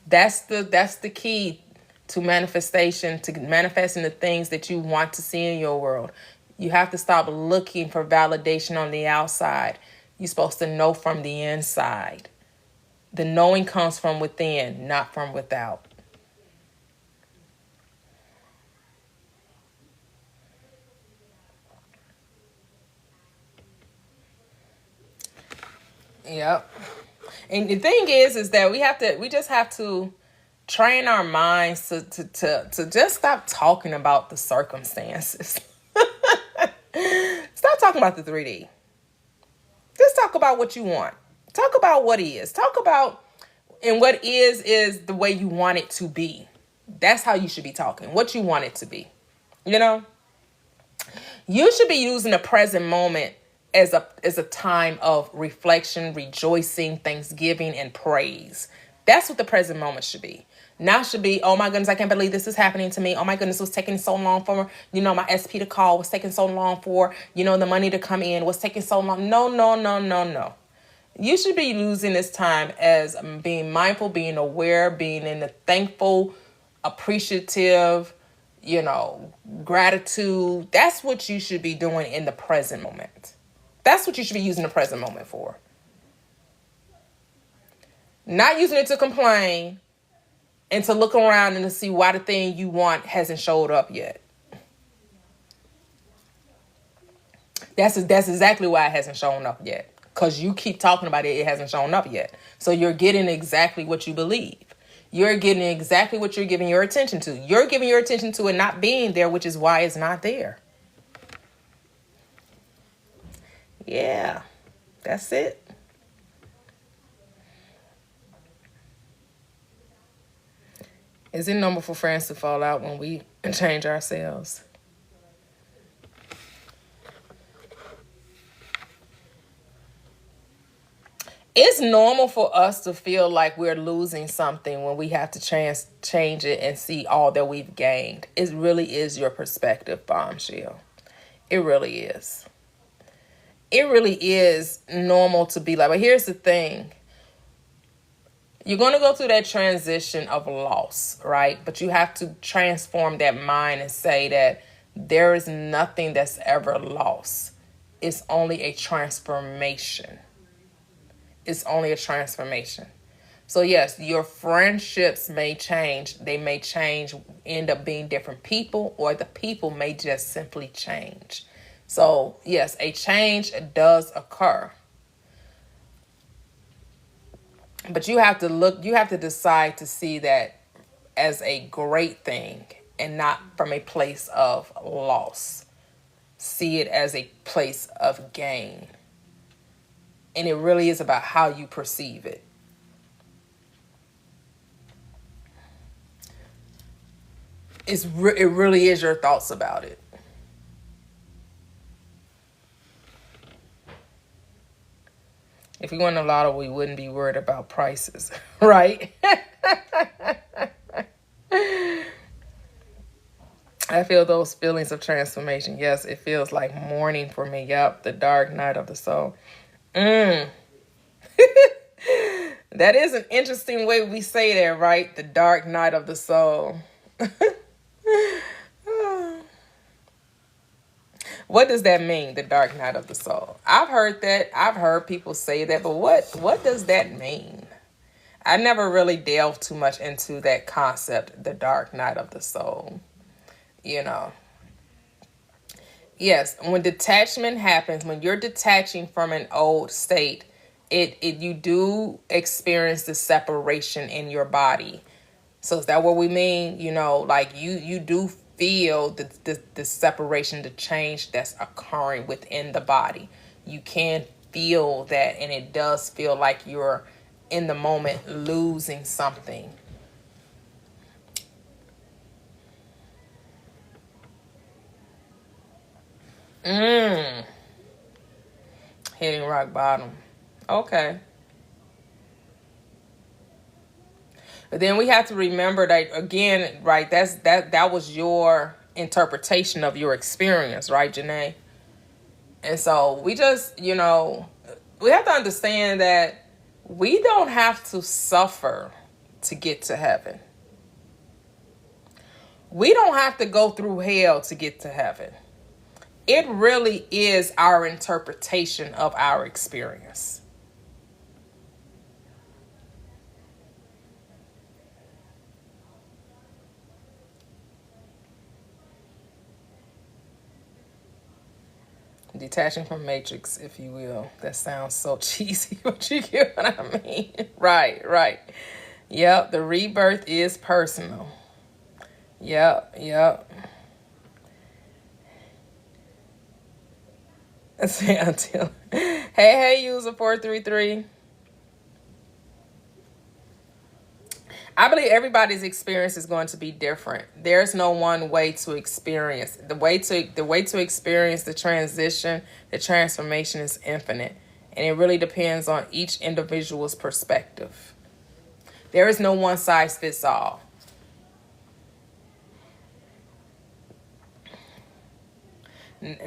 S2: That's the key to manifestation, to manifesting the things that you want to see in your world. You have to stop looking for validation on the outside. You're supposed to know from the inside. The knowing comes from within, not from without. Yep. And the thing is that we just have to train our minds to just stop talking about the circumstances. Stop talking about the 3D. Just talk about what you want. Talk about what is. Talk about, and what is the way you want it to be. That's how you should be talking. What you want it to be. You know? You should be using the present moment as a time of reflection, rejoicing, thanksgiving, and praise. That's what the present moment should be. Now should be, oh my goodness, I can't believe this is happening to me. Oh my goodness, it was taking so long for, my SP to call was taking so long for, the money to come in was taking so long. No, no, no, no, no. You should be using this time as being mindful, being aware, being in the thankful, appreciative, gratitude. That's what you should be doing in the present moment. That's what you should be using the present moment for. Not using it to complain and to look around and to see why the thing you want hasn't showed up yet. That's exactly why it hasn't shown up yet. Because you keep talking about it, it hasn't shown up yet. So you're getting exactly what you believe. You're getting exactly what you're giving your attention to. You're giving your attention to it not being there, which is why it's not there. Yeah, that's it. Is it normal for friends to fall out when we change ourselves? It's normal for us to feel like we're losing something when we have to change it and see all that we've gained. It really is your perspective, Bombshell. It really is. It really is normal to be like, but here's the thing. You're going to go through that transition of loss, right? But you have to transform that mind and say that there is nothing that's ever lost. It's only a transformation. It's only a transformation. So yes, your friendships may change. They may change, end up being different people, or the people may just simply change. So yes, a change does occur. But you have to decide to see that as a great thing and not from a place of loss. See it as a place of gain. And it really is about how you perceive it. It really is your thoughts about it. If we won a lotto, we wouldn't be worried about prices, right? I feel those feelings of transformation. Yes, it feels like mourning for me. Yup, the dark night of the soul. That is an interesting way we say that, right? The dark night of the soul. What does that mean, the dark night of the soul? I've heard that. I've heard people say that, but what does that mean? I never really delved too much into that concept, the dark night of the soul. Yes, when detachment happens, when you're detaching from an old state, you do experience the separation in your body. So is that what we mean? Like you do feel the separation, the change that's occurring within the body. You can feel that, and it does feel like you're in the moment losing something. Hitting rock bottom. Okay. But then we have to remember that, again, right, that was your interpretation of your experience, right, Janae? And so we just, we have to understand that we don't have to suffer to get to heaven. We don't have to go through hell to get to heaven. It really is our interpretation of our experience. detaching from matrix, if you will. That sounds so cheesy, but you get what I mean. Right. Yep, the rebirth is personal. Yep. Say until. Hey, user 433. I believe everybody's experience is going to be different. There's no one way to experience. The way to experience the transition, the transformation is infinite. And it really depends on each individual's perspective. There is no one size fits all.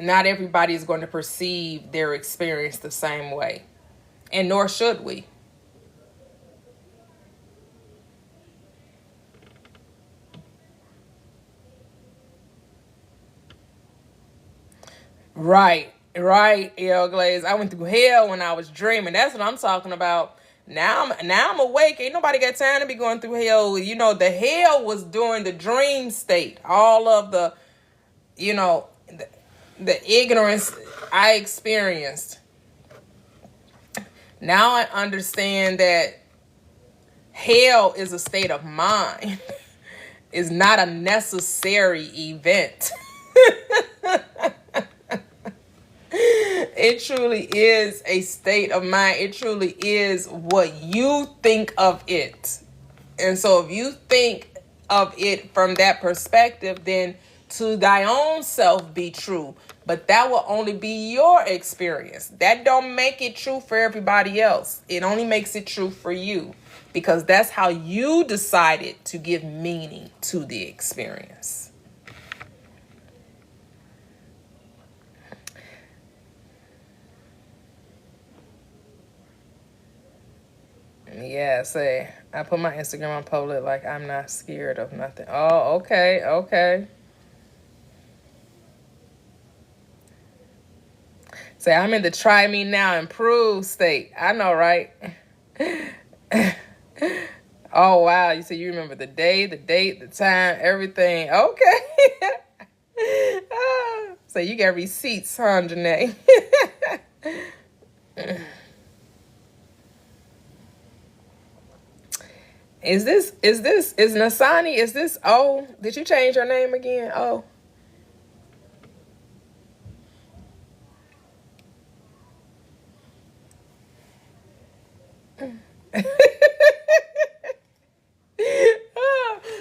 S2: Not everybody is going to perceive their experience the same way. And nor should we. Right, El Glaze. I went through hell when I was dreaming. That's what I'm talking about. Now I'm awake. Ain't nobody got time to be going through hell. You know, the hell was during the dream state. All of the, you know, the ignorance I experienced. Now I understand that hell is a state of mind. It's not a necessary event. It truly is a state of mind. It truly is what you think of it. And so if you think of it from that perspective, then to thy own self be true. But that will only be your experience. That don't make it true for everybody else. It only makes it true for you. Because that's how you decided to give meaning to the experience. Yeah, say, I put my Instagram on public like I'm not scared of nothing. Oh, okay. Say, I'm in the try me now, improve state. I know, right? Oh, wow. You said you remember the day, the date, the time, everything. Okay. So you got receipts, huh, Janae? Is Nasani, is this O? Did you change your name again? Oh.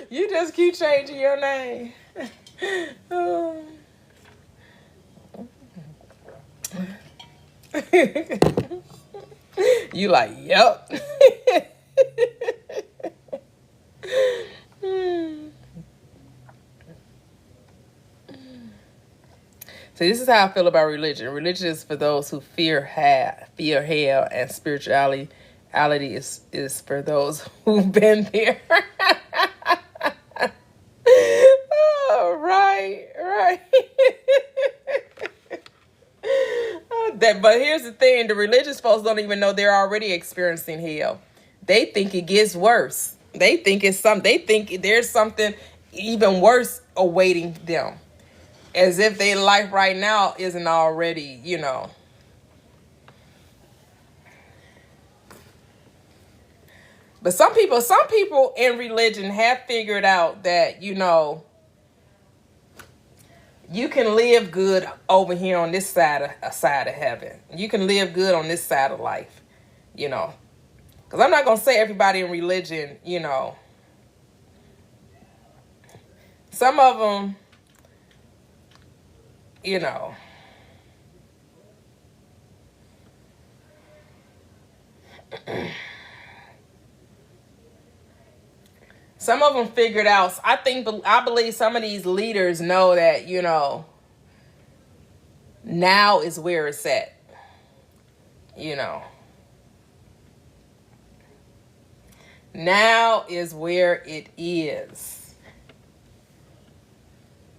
S2: You just keep changing your name. You like, yep. So this is how I feel about religion. Religion is for those who fear hell, and spirituality is for those who've been there. Oh, right. But here's the thing: the religious folks don't even know they're already experiencing hell. They think it gets worse. They think They think there's something even worse awaiting them. As if their life right now isn't already, you know. But some people in religion have figured out that, you know, you can live good over here on this side of heaven. You can live good on this side of life, you know. Because I'm not going to say everybody in religion, you know. Some of them, you know, some of them figured out. I believe some of these leaders know that, you know, now is where it's at. You know, now is where it is.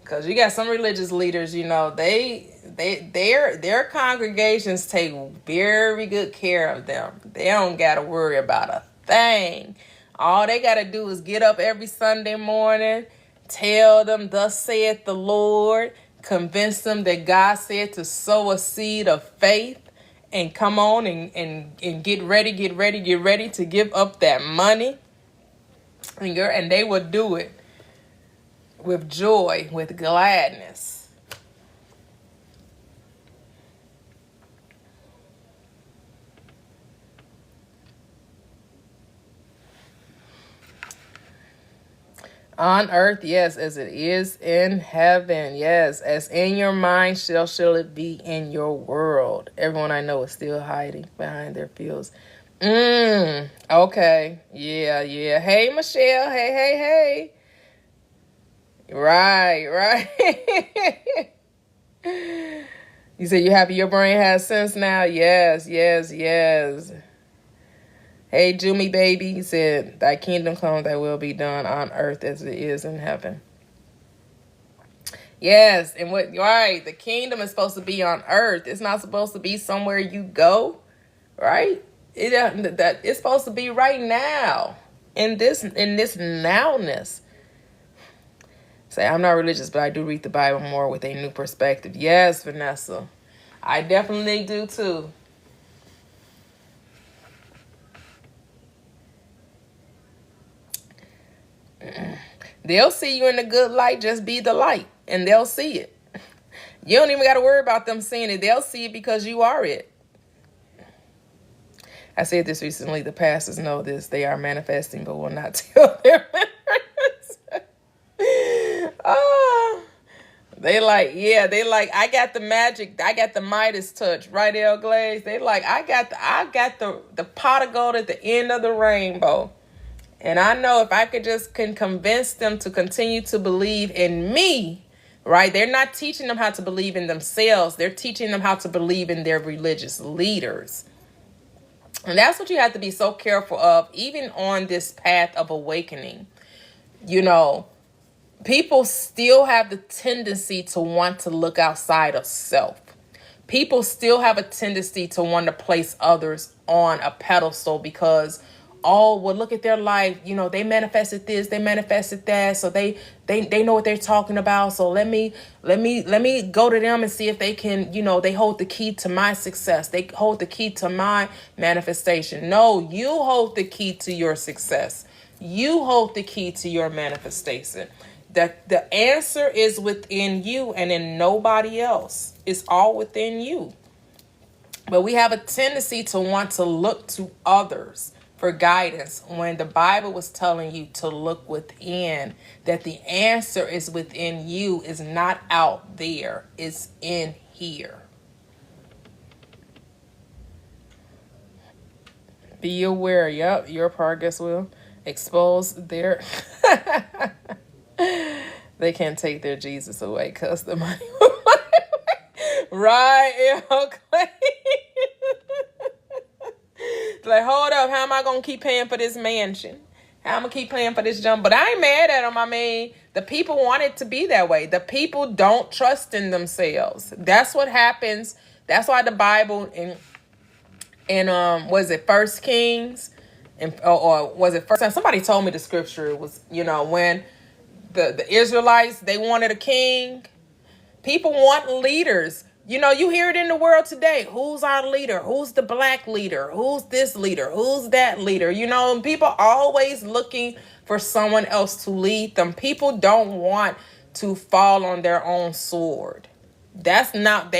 S2: Because you got some religious leaders, you know, their congregations take very good care of them. They don't got to worry about a thing. All they got to do is get up every Sunday morning, tell them, thus saith the Lord, convince them that God said to sow a seed of faith and come on and get ready to give up that money. And they will do it with joy, with gladness. On earth, yes, as it is in heaven. Yes, as in your mind shall it be in your world. Everyone I know is still hiding behind their fields. Okay. Yeah. Hey, Michelle. Hey. Right. You said you happy your brain has sense now? Yes. Hey, Jumi baby, he said, thy kingdom come, thy will be done on earth as it is in heaven. Yes, and the kingdom is supposed to be on earth. It's not supposed to be somewhere you go, right? It's supposed to be right now, in this nowness. Say, I'm not religious, but I do read the Bible more with a new perspective. Yes, Vanessa, I definitely do too. They'll see you in a good light. Just be the light, and they'll see it. You don't even got to worry about them seeing it. They'll see it because you are it. I said this recently. The pastors know this. They are manifesting, but will not tell their members. They like, I got the magic. I got the Midas touch, right, El Glaze? They like, I got the pot of gold at the end of the rainbow. And I know if I can convince them to continue to believe in me, right? They're not teaching them how to believe in themselves. They're teaching them how to believe in their religious leaders. And that's what you have to be so careful of, even on this path of awakening. You know, people still have the tendency to want to look outside of self. People still have a tendency to want to place others on a pedestal because, oh, well, look at their life. You know, they manifested this, they manifested that. So they know what they're talking about. So let me go to them and see if they can, you know, they hold the key to my success. They hold the key to my manifestation. No, you hold the key to your success. You hold the key to your manifestation. That the answer is within you and in nobody else. It's all within you. But we have a tendency to want to look to others for guidance when the Bible was telling you to look within, that the answer is within you, is not out there, it's in here. Be aware, yep, your progress will expose their they can't take their Jesus away because the money right, okay. Like, hold up, how am I going to keep paying for this mansion? How am I going to keep paying for this jump? But I ain't mad at them. I mean, the people want it to be that way. The people don't trust in themselves. That's what happens. That's why the Bible in was it First Kings? Or was it First Time? Somebody told me the scripture. It was, you know, when the Israelites, they wanted a king. People want leaders. You know, you hear it in the world today. Who's our leader? Who's the black leader? Who's this leader? Who's that leader? You know, people are always looking for someone else to lead them. People don't want to fall on their own sword. They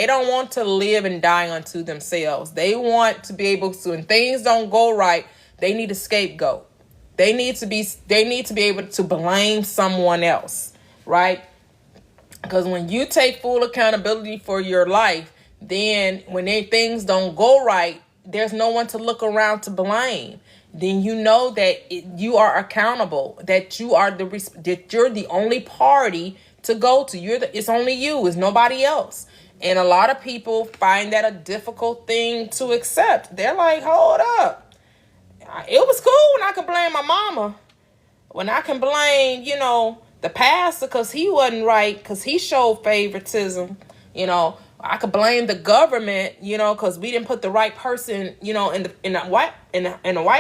S2: don't want to live and die unto themselves. They want to be able to, when things don't go right, they need a scapegoat. They need to be able to blame someone else, right? Because when you take full accountability for your life, then when things don't go right, there's no one to look around to blame. Then you know that you are accountable, that you're the only party to go to. It's only you, it's nobody else. And a lot of people find that a difficult thing to accept. They're like, hold up. It was cool when I could blame my mama. When I can blame, you know, the pastor because he wasn't right, because he showed favoritism. You know, I could blame the government, you know, because we didn't put the right person, you know, in the White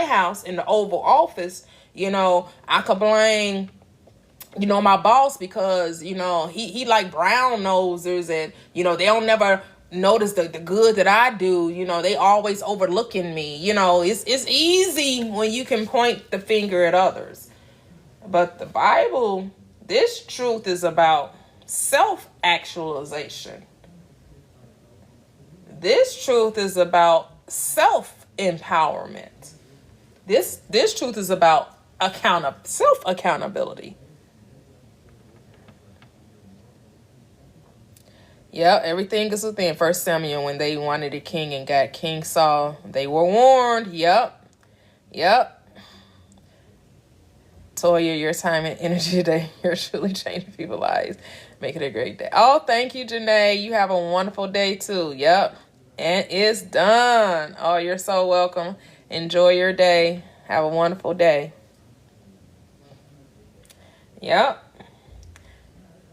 S2: House, in the Oval Office. You know, I could blame, my boss, because, he like brown nosers, and, they don't never notice the good that I do. They always overlooking me. It's easy when you can point the finger at others. But the Bible, this truth is about self-actualization. This truth is about self-empowerment. This truth is about self-accountability. Yep, everything is within. 1 Samuel, when they wanted a king and got King Saul, they were warned. Yep. Toyia, your time and energy today, you're truly changing people's lives. Make it a great day. Oh, thank you, Janae. You have a wonderful day too. Yep. And it's done. Oh, you're so welcome. Enjoy your day. Have a wonderful day. Yep.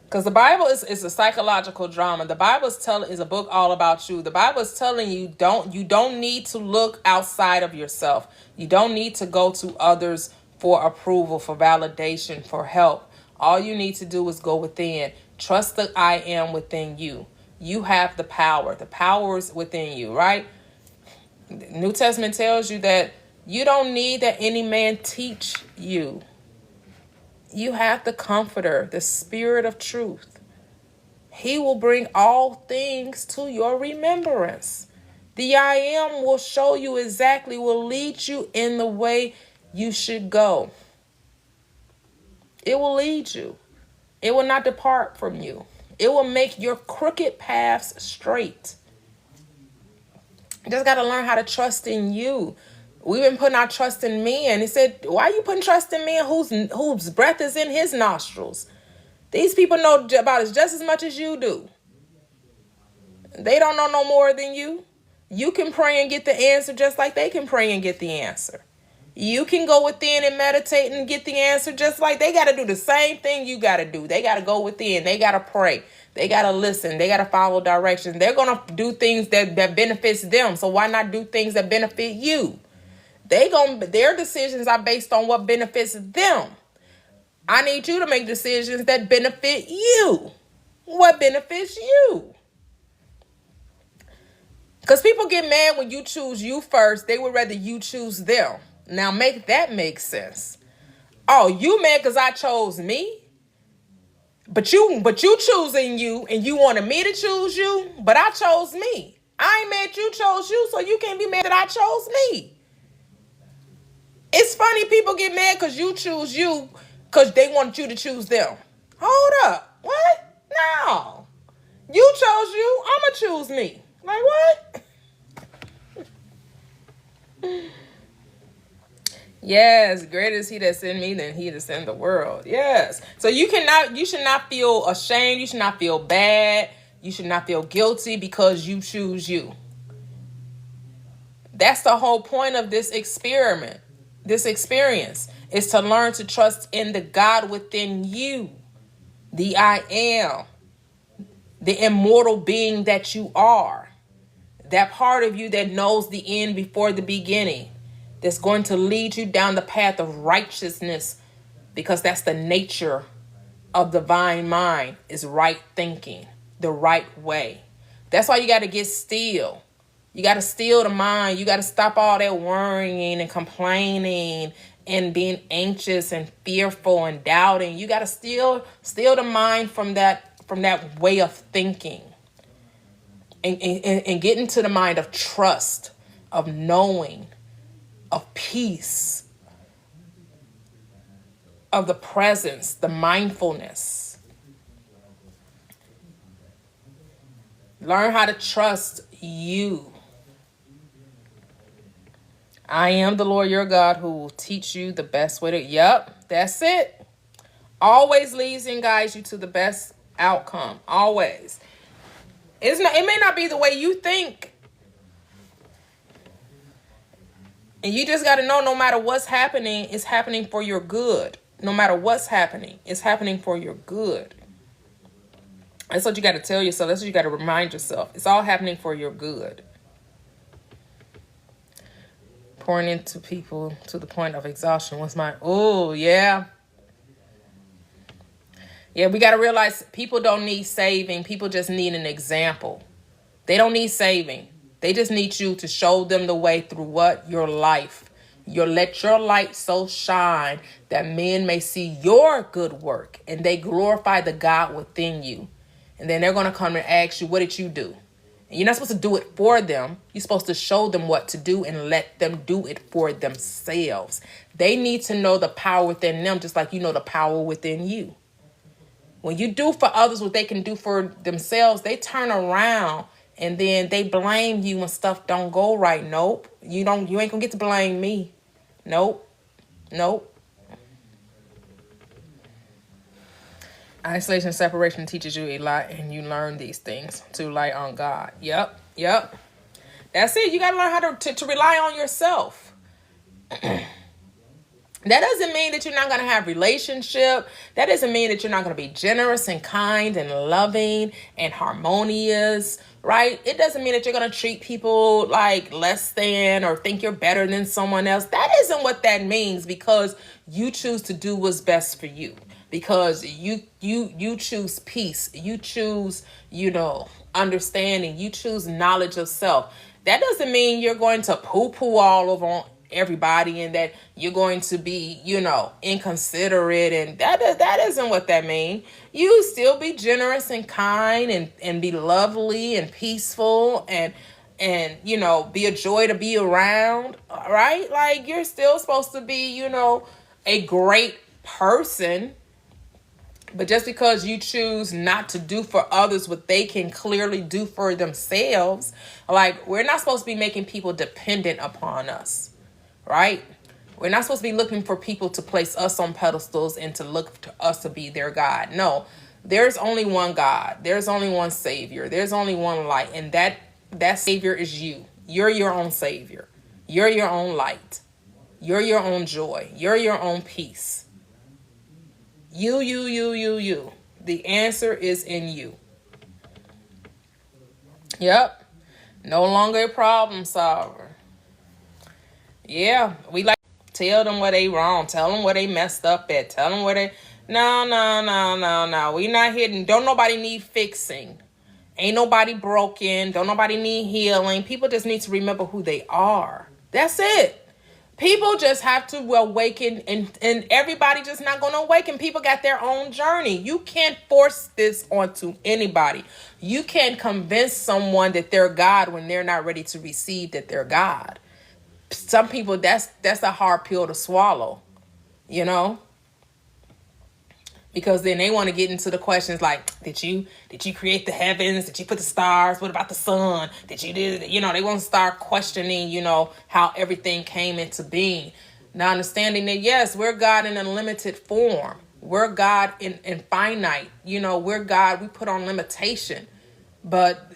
S2: Because the Bible is a psychological drama. The Bible is a book all about you. The Bible is telling you you don't need to look outside of yourself. You don't need to go to others for approval, for validation, for help. All you need to do is go within. Trust that I am within you. You have the power. The power is within you, right? The New Testament tells you that you don't need that any man teach you. You have the Comforter, the Spirit of truth. He will bring all things to your remembrance. The I am will show you exactly, will lead you in the way you should go. It will lead you. It will not depart from you. It will make your crooked paths straight. You just got to learn how to trust in you. We've been putting our trust in men. He said, why are you putting trust in men whose breath is in his nostrils? These people know about us just as much as you do. They don't know no more than you. You can pray and get the answer just like they can pray and get the answer. You can go within and meditate and get the answer just like they got to do the same thing you got to do. They got to go within. They got to pray. They got to listen. They got to follow directions. They're going to do things that benefits them. So why not do things that benefit you? Their decisions are based on what benefits them. I need you to make decisions that benefit you. What benefits you? Because people get mad when you choose you first. They would rather you choose them. Now make that make sense. Oh, you mad because I chose me? But you choosing you, and you wanted me to choose you, but I chose me. I ain't mad you chose you, so you can't be mad that I chose me. It's funny people get mad because you choose you because they want you to choose them. Hold up. What? No. You chose you. I'm going to choose me. Like what? Yes. Greater is he that's in me than he that's in the world. Yes. So you should not feel ashamed. You should not feel bad. You should not feel guilty because you choose you. That's the whole point of this experiment. This experience is to learn to trust in the God within you, the I am, the immortal being that you are, that part of you that knows the end before the beginning, that's going to lead you down the path of righteousness, because that's the nature of the divine mind, is right thinking, the right way. That's why you got to get still. You got to still the mind. You got to stop all that worrying and complaining and being anxious and fearful and doubting. You got to still the mind from that way of thinking and get into the mind of trust, of knowing, of peace, of the presence, the mindfulness. Learn how to trust you. I am the Lord your God who will teach you the best way to... Yep, that's it. Always leads and guides you to the best outcome. Always. It may not be the way you think. And you just got to know, no matter what's happening, it's happening for your good. No matter what's happening, it's happening for your good. That's what you got to tell yourself. That's what you got to remind yourself. It's all happening for your good. Pouring into people to the point of exhaustion was my... Oh, yeah. Yeah, we got to realize people don't need saving. People just need an example. They don't need saving. They just need you to show them the way through what? Your life. You let your light so shine that men may see your good work and they glorify the God within you. And then they're going to come and ask you, what did you do? And you're not supposed to do it for them. You're supposed to show them what to do and let them do it for themselves. They need to know the power within them, just like you know the power within you. When you do for others what they can do for themselves, they turn around and then they blame you when stuff don't go right. Nope. You ain't gonna get to blame me. Nope. Isolation and separation teaches you a lot, and you learn these things to rely on God. Yep. That's it. You gotta learn how to rely on yourself. That doesn't mean that you're not going to have relationship. That doesn't mean that you're not going to be generous and kind and loving and harmonious, right? It doesn't mean that you're going to treat people like less than or think you're better than someone else. That isn't what that means, because you choose to do what's best for you. Because you choose peace. You choose, understanding. You choose knowledge of self. That doesn't mean you're going to poo-poo all over everybody and that you're going to be, inconsiderate, and that isn't what that means. You still be generous and kind and be lovely and peaceful and be a joy to be around, right? Like, you're still supposed to be, a great person. But just because you choose not to do for others what they can clearly do for themselves, like, we're not supposed to be making people dependent upon us. Right? We're not supposed to be looking for people to place us on pedestals and to look to us to be their God. No, there's only one God. There's only one Savior. There's only one light. And that Savior is you. You're your own Savior. You're your own light. You're your own joy. You're your own peace. You. The answer is in you. Yep. No longer a problem solver. Yeah, we like tell them where they wrong, tell them where they messed up at, tell them where they... No. We not hitting. Don't nobody need fixing. Ain't nobody broken. Don't nobody need healing. People just need to remember who they are. That's it. People just have to awaken, and everybody just not going to awaken. People got their own journey. You can't force this onto anybody. You can't convince someone that they're God when they're not ready to receive that they're God. Some people, that's a hard pill to swallow, because then they want to get into the questions like, did you create the heavens? Did you put the stars? What about the sun? Did you do, they want to start questioning, how everything came into being. Now, understanding that, yes, we're God in a limited form. We're God in finite, we're God. We put on limitation, but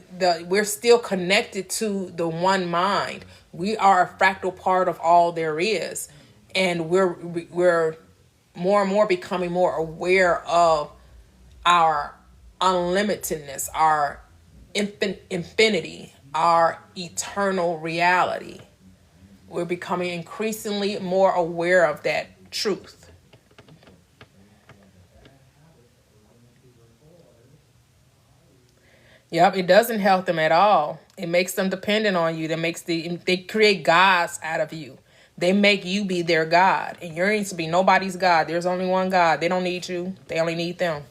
S2: we're still connected to the one mind. We are a fractal part of all there is. And we're more and more becoming more aware of our unlimitedness, our infinity, our eternal reality. We're becoming increasingly more aware of that truth. Yep, it doesn't help them at all. It makes them dependent on you. They create gods out of you. They make you be their God. And you ain't to be nobody's God. There's only one God. They don't need you. They only need them.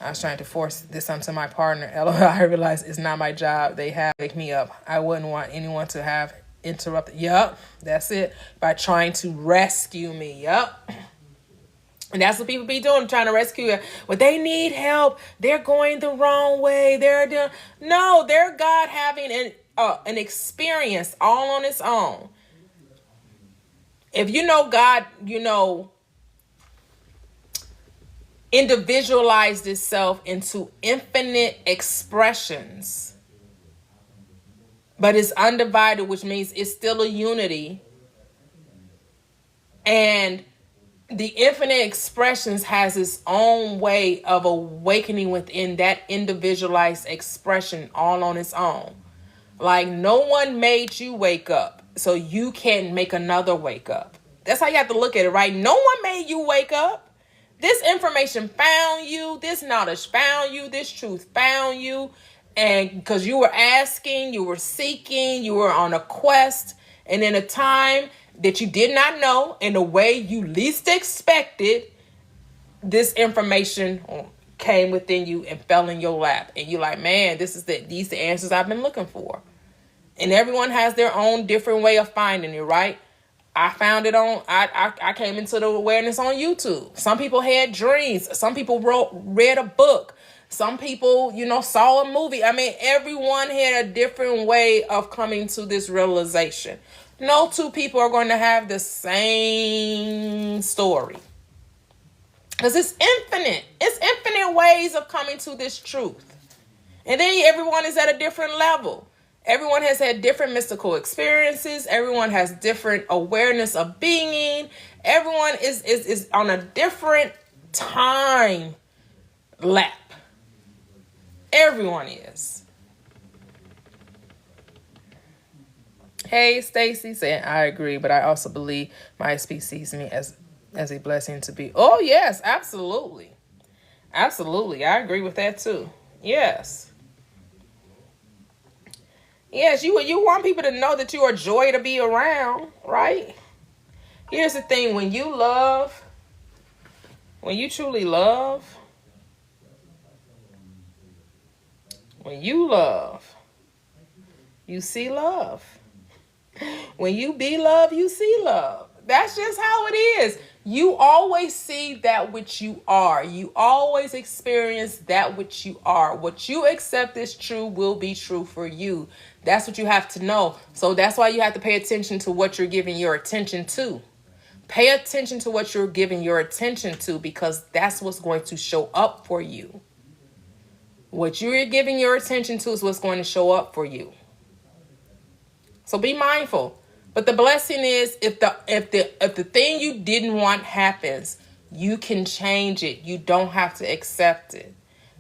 S2: I was trying to force this onto my partner. I realized it's not my job. They have to wake me up. I wouldn't want anyone to have interrupted. Yep, that's it. By trying to rescue me. Yep. And that's what people be doing, trying to rescue you. But they need help. They're going the wrong way. No, they're God having an experience all on its own. If you know God, individualized itself into infinite expressions, but it's undivided, which means it's still a unity. And the infinite expressions has its own way of awakening within that individualized expression all on its own. Like, no one made you wake up, so you can't make another wake up. That's how you have to look at it, right? No one made you wake up. This information found you. This knowledge found you. This truth found you. And because you were asking, you were seeking, you were on a quest. And in a time that you did not know, in a way you least expected, this information came within you and fell in your lap. And you're like, man, these the answers I've been looking for. And everyone has their own different way of finding it, right? I found it I came into the awareness on YouTube. Some people had dreams. Some people read a book. Some people, saw a movie. I mean, everyone had a different way of coming to this realization. No two people are going to have the same story. Because it's infinite. It's infinite ways of coming to this truth. And then everyone is at a different level. Everyone has had different mystical experiences. Everyone has different awareness of being. Everyone is on a different time lap. Everyone is. Hey, Stacy saying, I agree, but I also believe my SP sees me as a blessing to be. Oh, yes, absolutely. Absolutely. I agree with that too. Yes. Yes, you want people to know that you are joy to be around, right? Here's the thing. When you truly love, you see love. When you be love, you see love. That's just how it is. You always see that which you are. You always experience that which you are. What you accept is true will be true for you. That's what you have to know. So that's why you have to pay attention to what you're giving your attention to. Pay attention to what you're giving your attention to, because that's what's going to show up for you. What you're giving your attention to is what's going to show up for you. So be mindful. But the blessing is, if the thing you didn't want happens, you can change it. You don't have to accept it.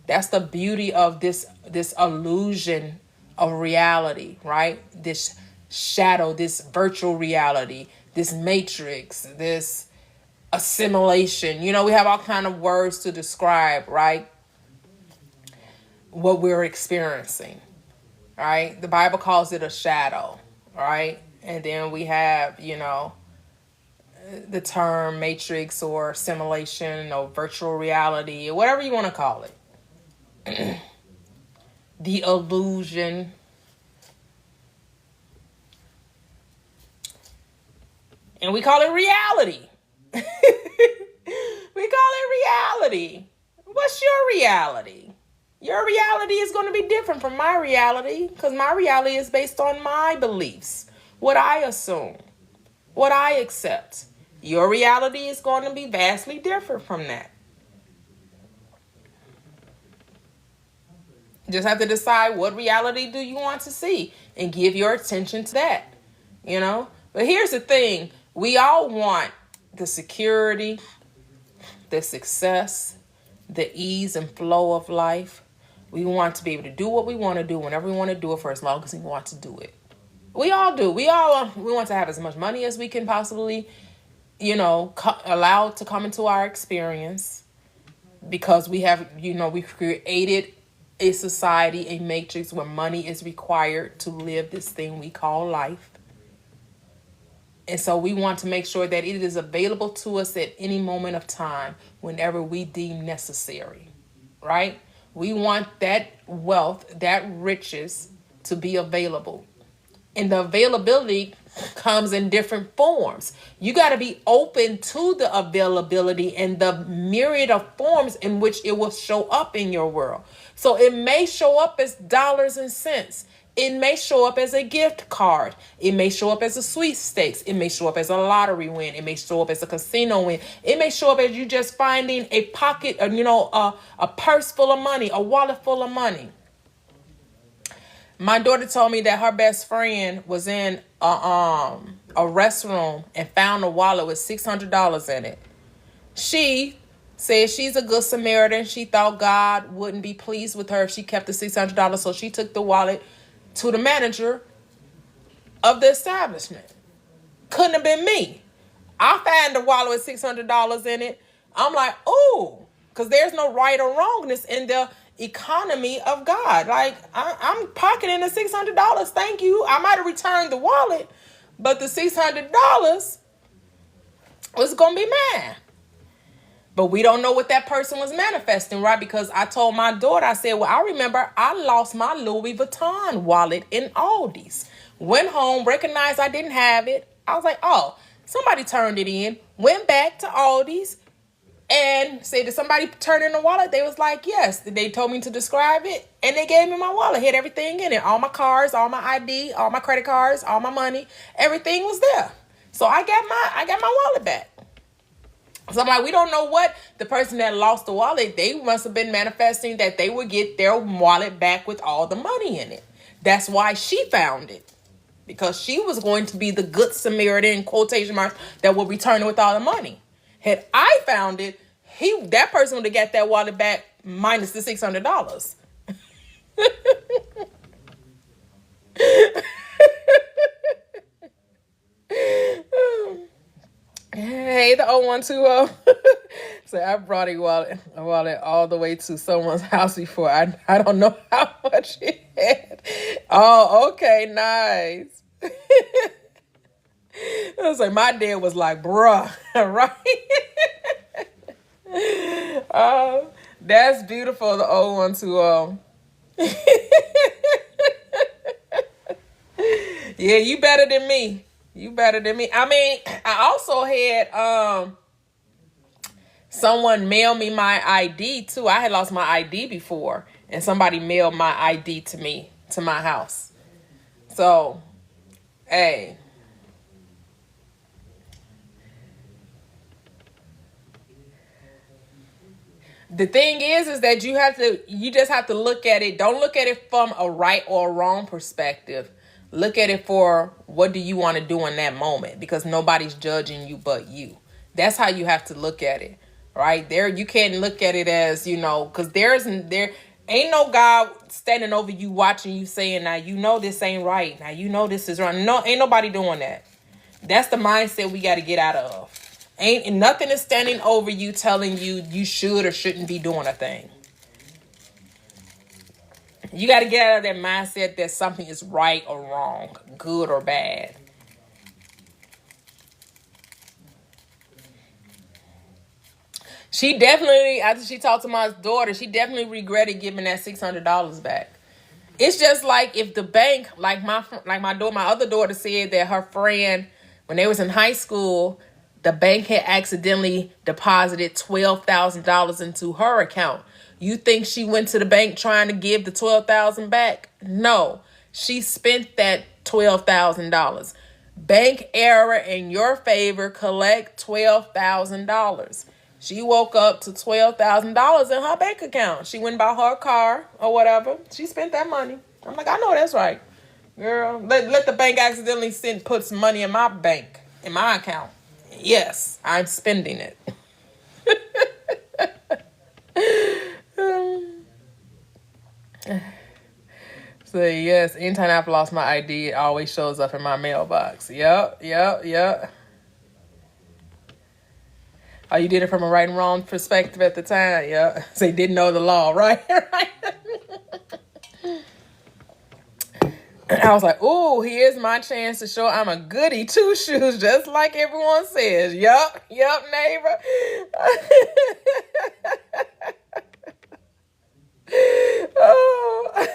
S2: That's the beauty of this illusion of reality, right? This shadow, this virtual reality, this matrix, this assimilation. We have all kind of words to describe, right, what we're experiencing, right? The Bible calls it a shadow, right? And then we have, the term matrix or simulation or virtual reality or whatever you want to call it. The illusion. And we call it reality. We call it reality. What's your reality? Your reality is going to be different from my reality, because my reality is based on my beliefs. What I assume, what I accept. Your reality is going to be vastly different from that. You just have to decide, what reality do you want to see, and give your attention to that, But here's the thing. We all want the security, the success, the ease and flow of life. We want to be able to do what we want to do whenever we want to do it, for as long as we want to do it. We all do. We want to have as much money as we can possibly, allow to come into our experience, because we have, we've created a society, a matrix where money is required to live this thing we call life. And so we want to make sure that it is available to us at any moment of time, whenever we deem necessary, right? We want that wealth, that riches to be available. And the availability comes in different forms. You got to be open to the availability and the myriad of forms in which it will show up in your world. So it may show up as dollars and cents. It may show up as a gift card. It may show up as a sweepstakes. It may show up as a lottery win. It may show up as a casino win. It may show up as you just finding a pocket, a purse full of money, a wallet full of money. My daughter told me that her best friend was in a restroom and found a wallet with $600 in it. She said she's a good Samaritan. She thought God wouldn't be pleased with her if she kept the $600, so she took the wallet to the manager of the establishment. Couldn't have been me. I found a wallet with $600 in it. I'm like, oh, because there's no right or wrongness in the economy of God. Like, I'm pocketing the $600. Thank you. I might have returned the wallet, but the $600 was going to be mine. But we don't know what that person was manifesting, right? Because I told my daughter, I said, well, I remember I lost my Louis Vuitton wallet in Aldi's. Went home, recognized I didn't have it. I was like, oh, somebody turned it in. Went back to Aldi's and said, did somebody turn in the wallet? They was like, yes. They told me to describe it. And they gave me my wallet. It had everything in it. All my cards, all my ID, all my credit cards, all my money. Everything was there. So I got my wallet back. So I'm like, we don't know what the person that lost the wallet, they must have been manifesting that they would get their wallet back with all the money in it. That's why she found it. Because she was going to be the good Samaritan, quotation marks, that will return it with all the money. Had I found it, that person would have got that wallet back minus the $600. Hey, the 0120. So I brought a wallet all the way to someone's house before. I don't know how much it had. Oh, okay, nice. I was like, my dad was like, bruh, right? That's beautiful, the 0120. Yeah, you better than me. You better than me. I mean, I also had someone mail me my ID too. I had lost my ID before, and somebody mailed my ID to me, to my house. So, hey. The thing is that you just have to look at it. Don't look at it from a right or wrong perspective. Look at it for what do you want to do in that moment, because nobody's judging you but you. That's how you have to look at it, right? There, you can't look at it as, because there ain't no God standing over you watching you saying, now you know this ain't right. Now you know this is wrong. No, ain't nobody doing that. That's the mindset we got to get out of. Ain't nothing is standing over you telling you should or shouldn't be doing a thing. You got to get out of that mindset that something is right or wrong, good or bad. She definitely, after she talked to my daughter, she definitely regretted giving that $600 back. It's just like if the bank, like my other daughter said that her friend, when they was in high school, the bank had accidentally deposited $12,000 into her account. You think she went to the bank trying to give the $12,000 back? No, she spent that $12,000. Bank error in your favor, collect $12,000. She woke up to $12,000 in her bank account. She went and bought her car or whatever. She spent that money. I'm like, I know that's right. Girl, let the bank accidentally put some money in my bank, in my account. Yes, I'm spending it. So yes, anytime I've lost my ID, it always shows up in my mailbox. Yep. Oh, you did it from a right and wrong perspective at the time. Yeah. So you didn't know the law, right? I was like, oh, here's my chance to show I'm a goody two shoes, just like everyone says. Yup, neighbor. Oh.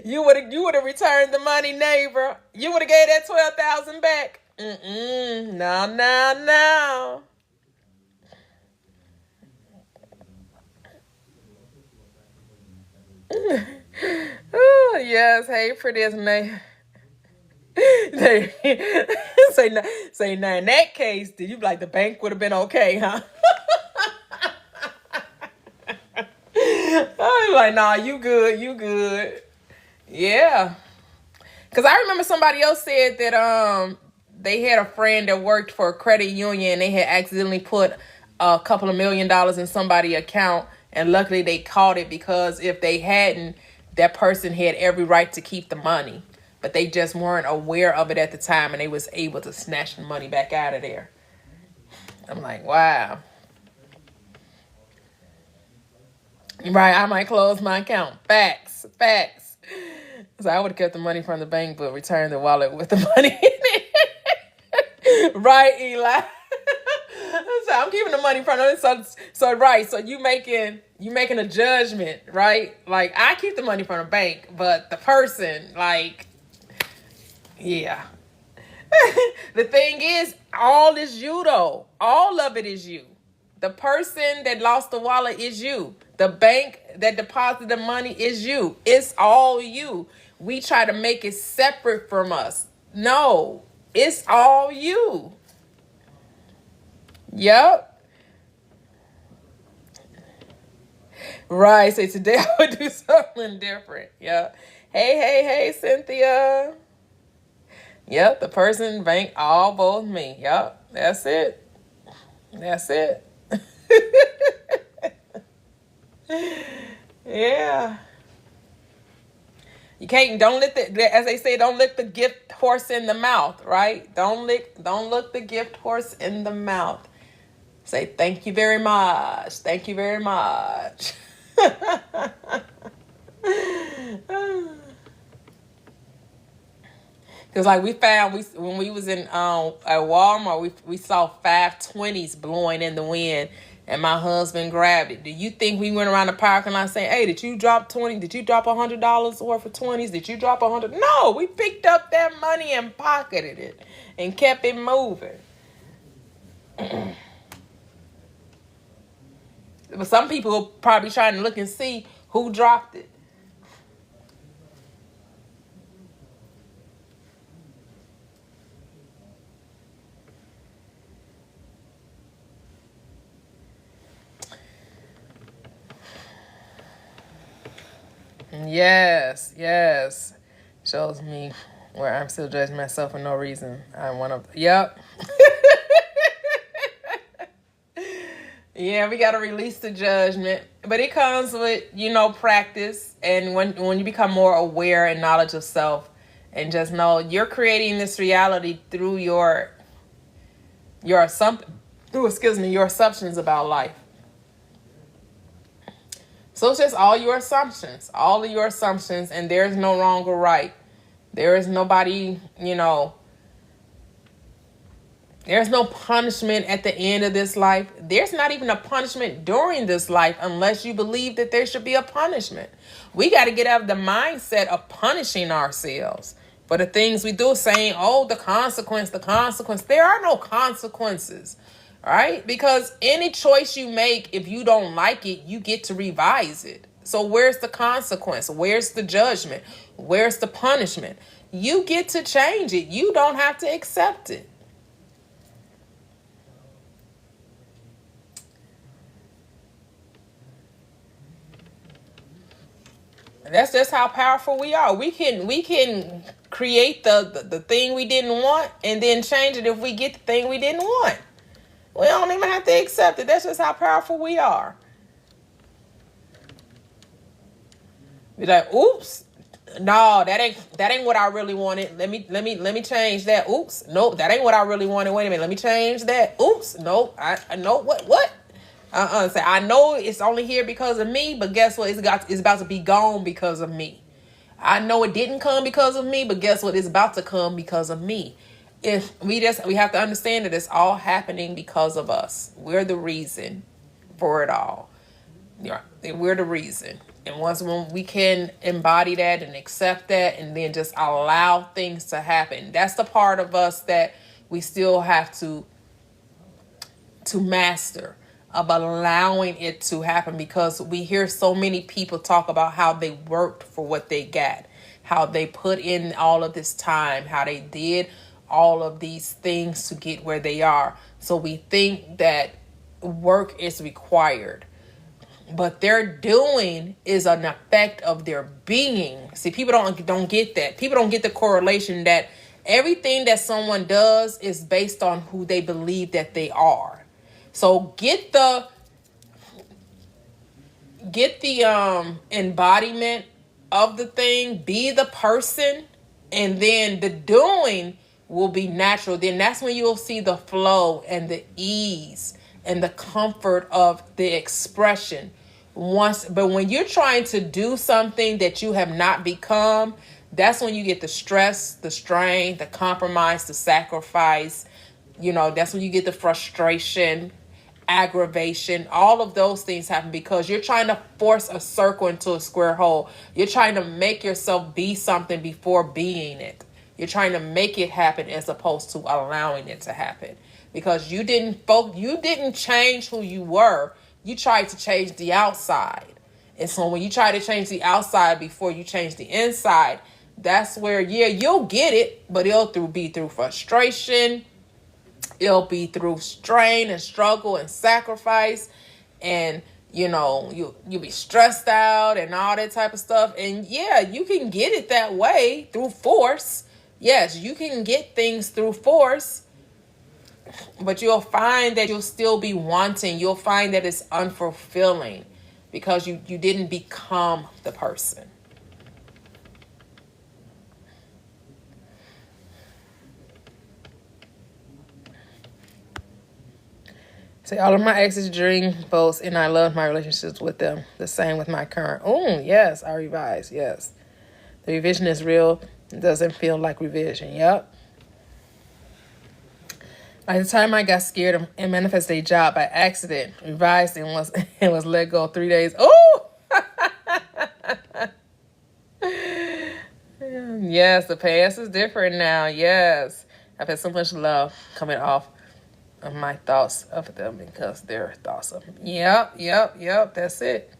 S2: You would have returned the money, neighbor. You would have gave that $12,000 back. No. Oh, yes. Hey, for this, man. Say now in that case, did you like the bank would have been okay, huh? I was like, nah, you good. Yeah. Because I remember somebody else said that they had a friend that worked for a credit union and they had accidentally put a couple of $1 million in somebody's account, and luckily they caught it, because if they hadn't, that person had every right to keep the money, but they just weren't aware of it at the time, and they was able to snatch the money back out of there. I'm like, wow. Right, I might close my account. Facts, facts. So I would have kept the money from the bank, but returned the wallet with the money in it. Right, Eli. So I'm keeping the money from them. So right. So you making a judgment, right? Like I keep the money from the bank, but the person, like, yeah. The thing is, all is you though. All of it is you. The person that lost the wallet is you. The bank that deposited the money is you. It's all you. We try to make it separate from us. No, it's all you. Yep. Right. So today I would do something different. Yeah. Hey, Cynthia. Yep. The person, bank, all both me. Yep. That's it. That's it. Yeah. You can't, don't let as they say, don't lick the gift horse in the mouth, right? Don't look the gift horse in the mouth. Say, thank you very much. Thank you very much. Because like we found, when we was in at Walmart, we saw 520s blowing in the wind, and my husband grabbed it. Do you think we went around the parking lot saying, hey, did you drop $100 worth of 20s? Did you drop 100? No, we picked up that money and pocketed it and kept it moving. But some people are probably trying to look and see who dropped it. Yes. Shows me where I'm still judging myself for no reason. I'm one of yep. Yeah, we got to release the judgment. But it comes with, practice. And when you become more aware and knowledge of self, and just know you're creating this reality through your assumptions about life. So it's just all of your assumptions, and there's no wrong or right. There is nobody, there's no punishment at the end of this life. There's not even a punishment during this life unless you believe that there should be a punishment. We got to get out of the mindset of punishing ourselves for the things we do, saying, oh, the consequence. There are no consequences, right? Because any choice you make, if you don't like it, you get to revise it. So where's the consequence? Where's the judgment? Where's the punishment? You get to change it. You don't have to accept it. That's just how powerful we are. We can create the thing we didn't want and then change it if we get the thing we didn't want. We don't even have to accept it. That's just how powerful we are. Be like, oops, no, that ain't what I really wanted. Let me change that. Oops, nope, that ain't what I really wanted. Wait a minute, let me change that. Oops, nope, I know what. Say, I know it's only here because of me, but guess what? It's about to be gone because of me. I know it didn't come because of me, but guess what? It's about to come because of me. If we have to understand that it's all happening because of us. We're the reason for it all. We're the reason. And when we can embody that and accept that and then just allow things to happen, that's the part of us that we still have to master, of allowing it to happen, because we hear so many people talk about how they worked for what they got, how they put in all of this time, how they did all of these things to get where they are. So we think that work is required. But their doing is an effect of their being. See, people don't get that. People don't get the correlation that everything that someone does is based on who they believe that they are. So get the embodiment of the thing, be the person, and then the doing will be natural. Then that's when you'll see the flow and the ease and the comfort of the expression. But when you're trying to do something that you have not become, that's when you get the stress, the strain, the compromise, the sacrifice. That's when you get the frustration, aggravation. All of those things happen because you're trying to force a circle into a square hole. You're trying to make yourself be something before being it. You're trying to make it happen as opposed to allowing it to happen, because you didn't change who you were. You tried to change the outside. And so when you try to change the outside before you change the inside, that's where, you'll get it, but it'll be through frustration. It'll be through strain and struggle and sacrifice. And, you'll be stressed out and all that type of stuff. And you can get it that way through force. Yes, you can get things through force. But you'll find that you'll still be wanting. You'll find that it's unfulfilling because you didn't become the person. Say, all of my exes dream boats, and I love my relationships with them. The same with my current. Oh, yes, I revise. Yes. The revision is real. It doesn't feel like revision. Yep. By the time I got scared and manifested a job by accident, revised and was let go 3 days. Oh! Yes, the past is different now. Yes. I've had so much love coming off of my thoughts of them because their thoughts of me. Yep. That's it.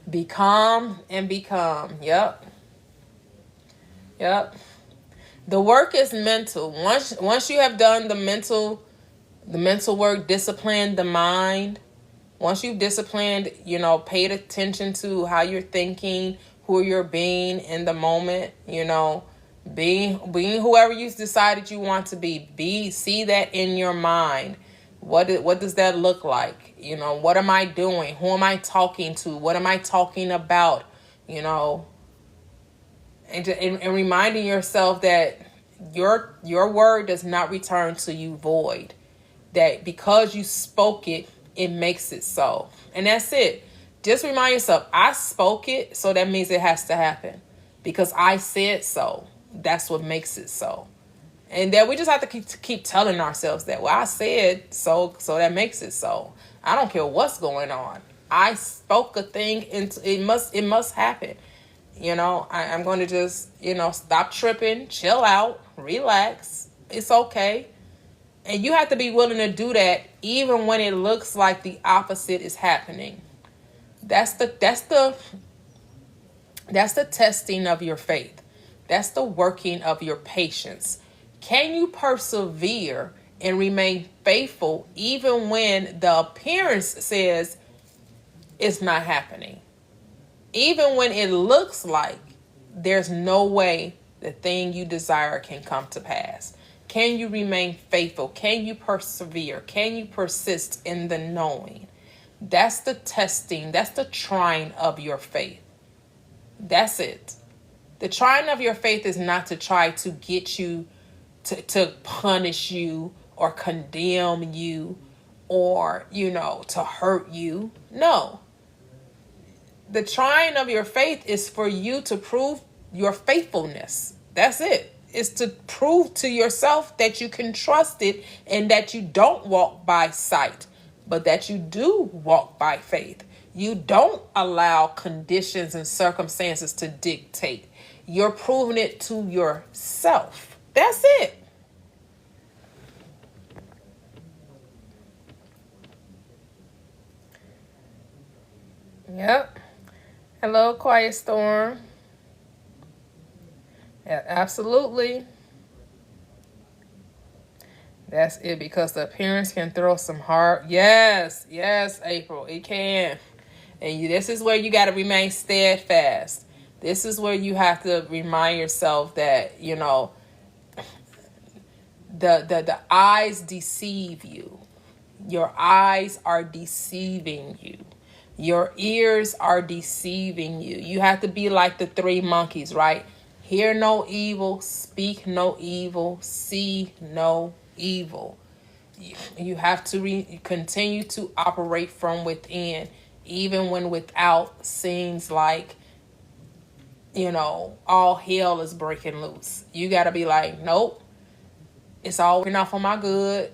S2: Be calm and become. Yep. The work is mental. Once you have done the mental work, disciplined the mind. Once you've disciplined, paid attention to how you're thinking, who you're being in the moment, being whoever you decided you want to be. See that in your mind. What does that look like? What am I doing? Who am I talking to? What am I talking about? And reminding yourself that your word does not return to you void. That because you spoke it, it makes it so. And that's it. Just remind yourself, I spoke it, so that means it has to happen. Because I said so. That's what makes it so. And that we just have to keep telling ourselves that, well, I said so that makes it so. I don't care what's going on. I spoke a thing, and it must happen. I'm going to just, stop tripping, chill out, relax. It's okay. And you have to be willing to do that even when it looks like the opposite is happening. That's the testing of your faith. That's the working of your patience. Can you persevere and remain faithful even when the appearance says it's not happening? Even when it looks like there's no way the thing you desire can come to pass. Can you remain faithful? Can you persevere? Can you persist in the knowing? That's the testing. That's the trying of your faith. That's it. The trying of your faith is not to try to get you to punish you or condemn you or, to hurt you. No. The trying of your faith is for you to prove your faithfulness. That's it. It's to prove to yourself that you can trust it and that you don't walk by sight, but that you do walk by faith. You don't allow conditions and circumstances to dictate. You're proving it to yourself. That's it. Yep. Hello, Quiet Storm. Yeah, absolutely. That's it, because the appearance can throw some hard. Yes, April, it can. And this is where you got to remain steadfast. This is where you have to remind yourself that, the eyes deceive you. Your eyes are deceiving you. Your ears are deceiving you. You have to be like the three monkeys, right? Hear no evil, speak no evil, see no evil. You have to continue to operate from within, even when without seems like, all hell is breaking loose. You got to be like, nope, it's all working out for my good.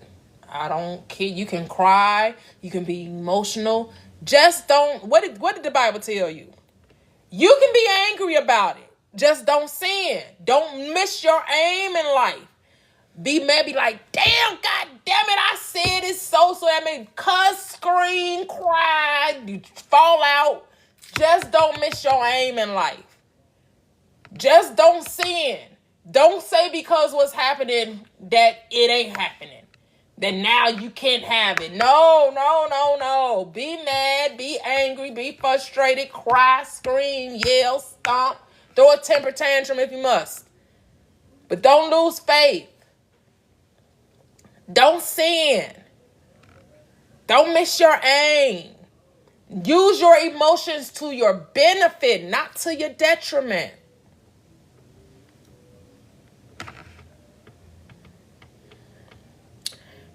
S2: I don't care. You can cry. You can be emotional. Just don't. What did the Bible tell you? You can be angry about it. Just don't sin. Don't miss your aim in life. Be maybe like, damn, god damn it, I said it so I mean, cuss, scream, cry, you fall out. Just don't miss your aim in life. Just don't sin. Don't say because what's happening that it ain't happening. That now you can't have it. No, no, no, no. Be mad, be angry, be frustrated, cry, scream, yell, stomp, throw a temper tantrum if you must. But don't lose faith. Don't sin. Don't miss your aim. Use your emotions to your benefit, not to your detriment.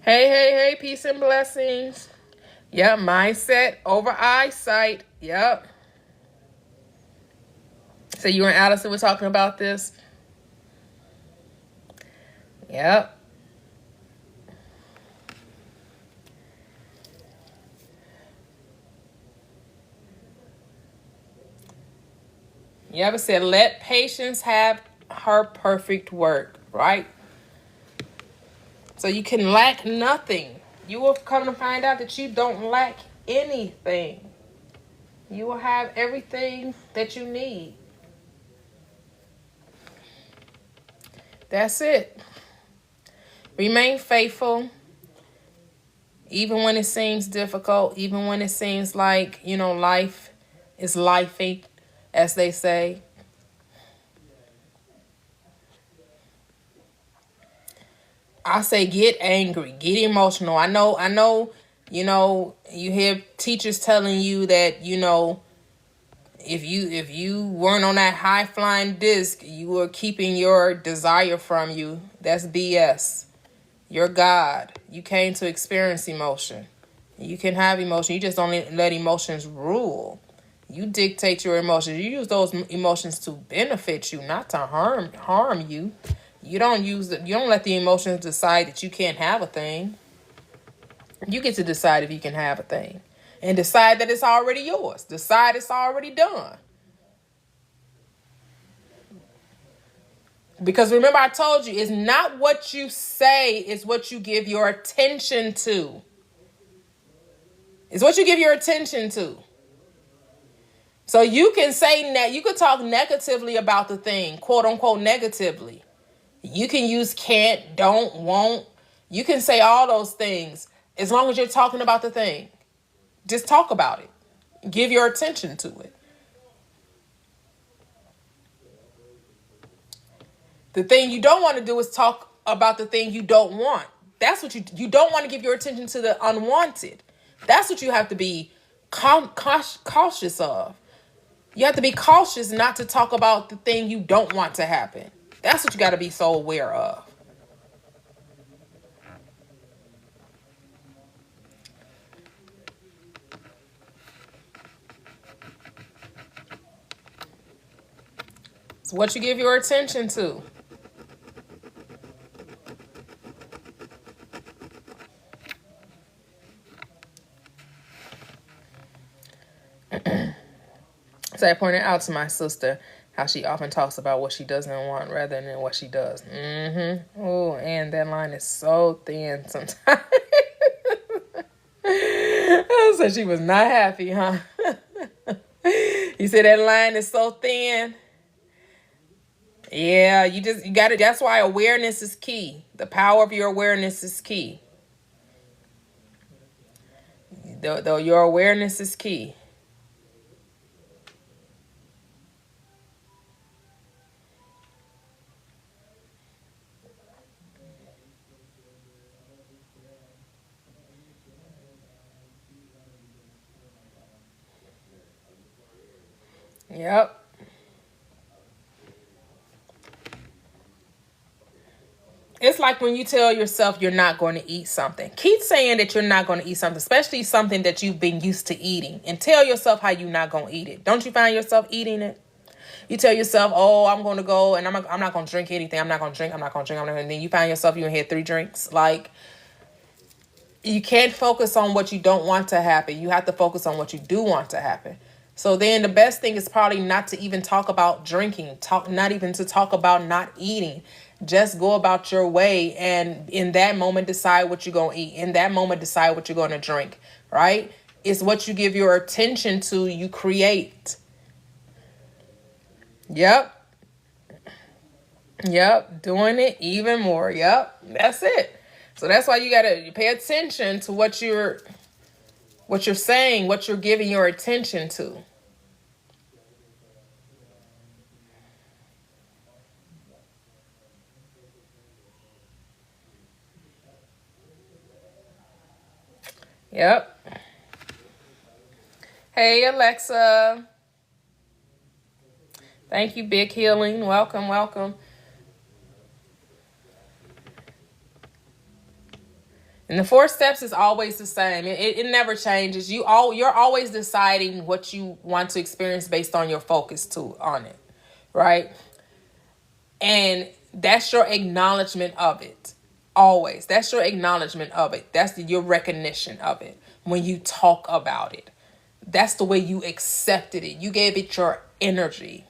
S2: Hey, peace and blessings. Yep, mindset over eyesight. Yep. So you and Allison were talking about this? Yep. You ever said, let patience have her perfect work, right? So you can lack nothing. You will come to find out that you don't lack anything. You will have everything that you need. That's it. Remain faithful. Even when it seems difficult, even when it seems like, life is lifing, as they say. I say get angry, get emotional. I know, you hear teachers telling you that, if you weren't on that high flying disc, you were keeping your desire from you. That's BS. You're God. You came to experience emotion. You can have emotion. You just don't let emotions rule. You dictate your emotions. You use those emotions to benefit you, not to harm you. You don't let the emotions decide that you can't have a thing. You get to decide if you can have a thing. And decide that it's already yours. Decide it's already done. Because remember, I told you, it's not what you say, it's what you give your attention to. It's what you give your attention to. So you can say that you could talk negatively about the thing, quote unquote negatively. You can use can't, don't, won't. You can say all those things as long as you're talking about the thing. Just talk about it. Give your attention to it. The thing you don't want to do is talk about the thing you don't want. That's what you don't want to give your attention to the unwanted. That's what you have to be cautious of. You have to be cautious not to talk about the thing you don't want to happen. That's what you got to be so aware of. It's what you give your attention to. So I pointed out to my sister how she often talks about what she doesn't want rather than what she does. Oh, and that line is so thin sometimes. So she was not happy, huh? You said that line is so thin. Yeah, you got it. That's why awareness is key. The power of your awareness is key. Though your awareness is key. Yep. It's like when you tell yourself you're not going to eat something. Keep saying that you're not going to eat something, especially something that you've been used to eating, and tell yourself how you're not going to eat it. Don't you find yourself eating it? You tell yourself, oh, I'm going to go and I'm not going to drink anything. I'm not going to drink. And then you find yourself, you had 3 drinks. Like, you can't focus on what you don't want to happen. You have to focus on what you do want to happen. So then the best thing is probably not to even talk about drinking, not even to talk about not eating. Just go about your way, and in that moment, decide what you're going to eat. In that moment, decide what you're going to drink, right? It's what you give your attention to, you create. Yep. Doing it even more. Yep. That's it. So that's why you got to pay attention to what you're saying, what you're giving your attention to. Yep. Hey, Alexa. Thank you, Big Healing. Welcome. And the 4 steps is always the same. It never changes. You're always deciding what you want to experience based on your focus on it, right? And that's your acknowledgement of it. Always. That's your acknowledgement of it. That's your recognition of it. When you talk about it, that's the way you accepted it. You gave it your energy,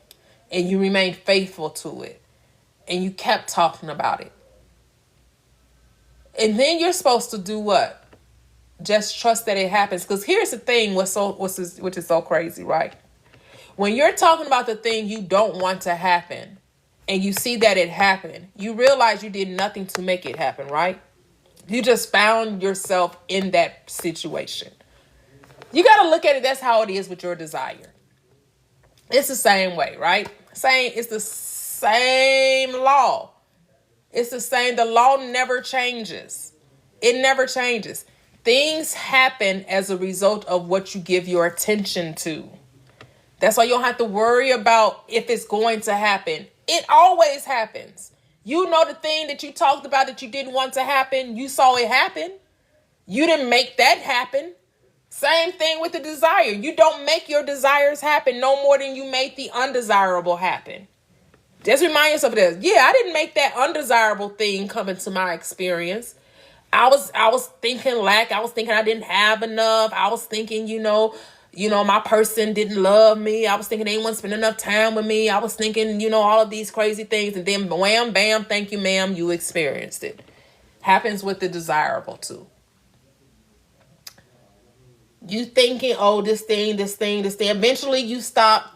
S2: and you remained faithful to it, and you kept talking about it. And then you're supposed to do what? Just trust that it happens. Because here's the thing, which is so crazy, right? When you're talking about the thing you don't want to happen, and you see that it happened, you realize you did nothing to make it happen, right? You just found yourself in that situation. You got to look at it. That's how it is with your desire. It's the same way, right? It's the same law. It's the same. The law never changes. It never changes. Things happen as a result of what you give your attention to. That's why you don't have to worry about if it's going to happen. It always happens. You know, the thing that you talked about that you didn't want to happen, you saw it happen. You didn't make that happen. Same thing with the desire. You don't make your desires happen no more than you made the undesirable happen. Just remind yourself of this. Yeah, I didn't make that undesirable thing come into my experience. I was thinking lack. I was thinking I didn't have enough. I was thinking, my person didn't love me. I was thinking they didn't want to spend enough time with me. I was thinking, all of these crazy things. And then wham, bam, thank you, ma'am, you experienced it. Happens with the desirable too. You thinking, oh, this thing. Eventually you stop,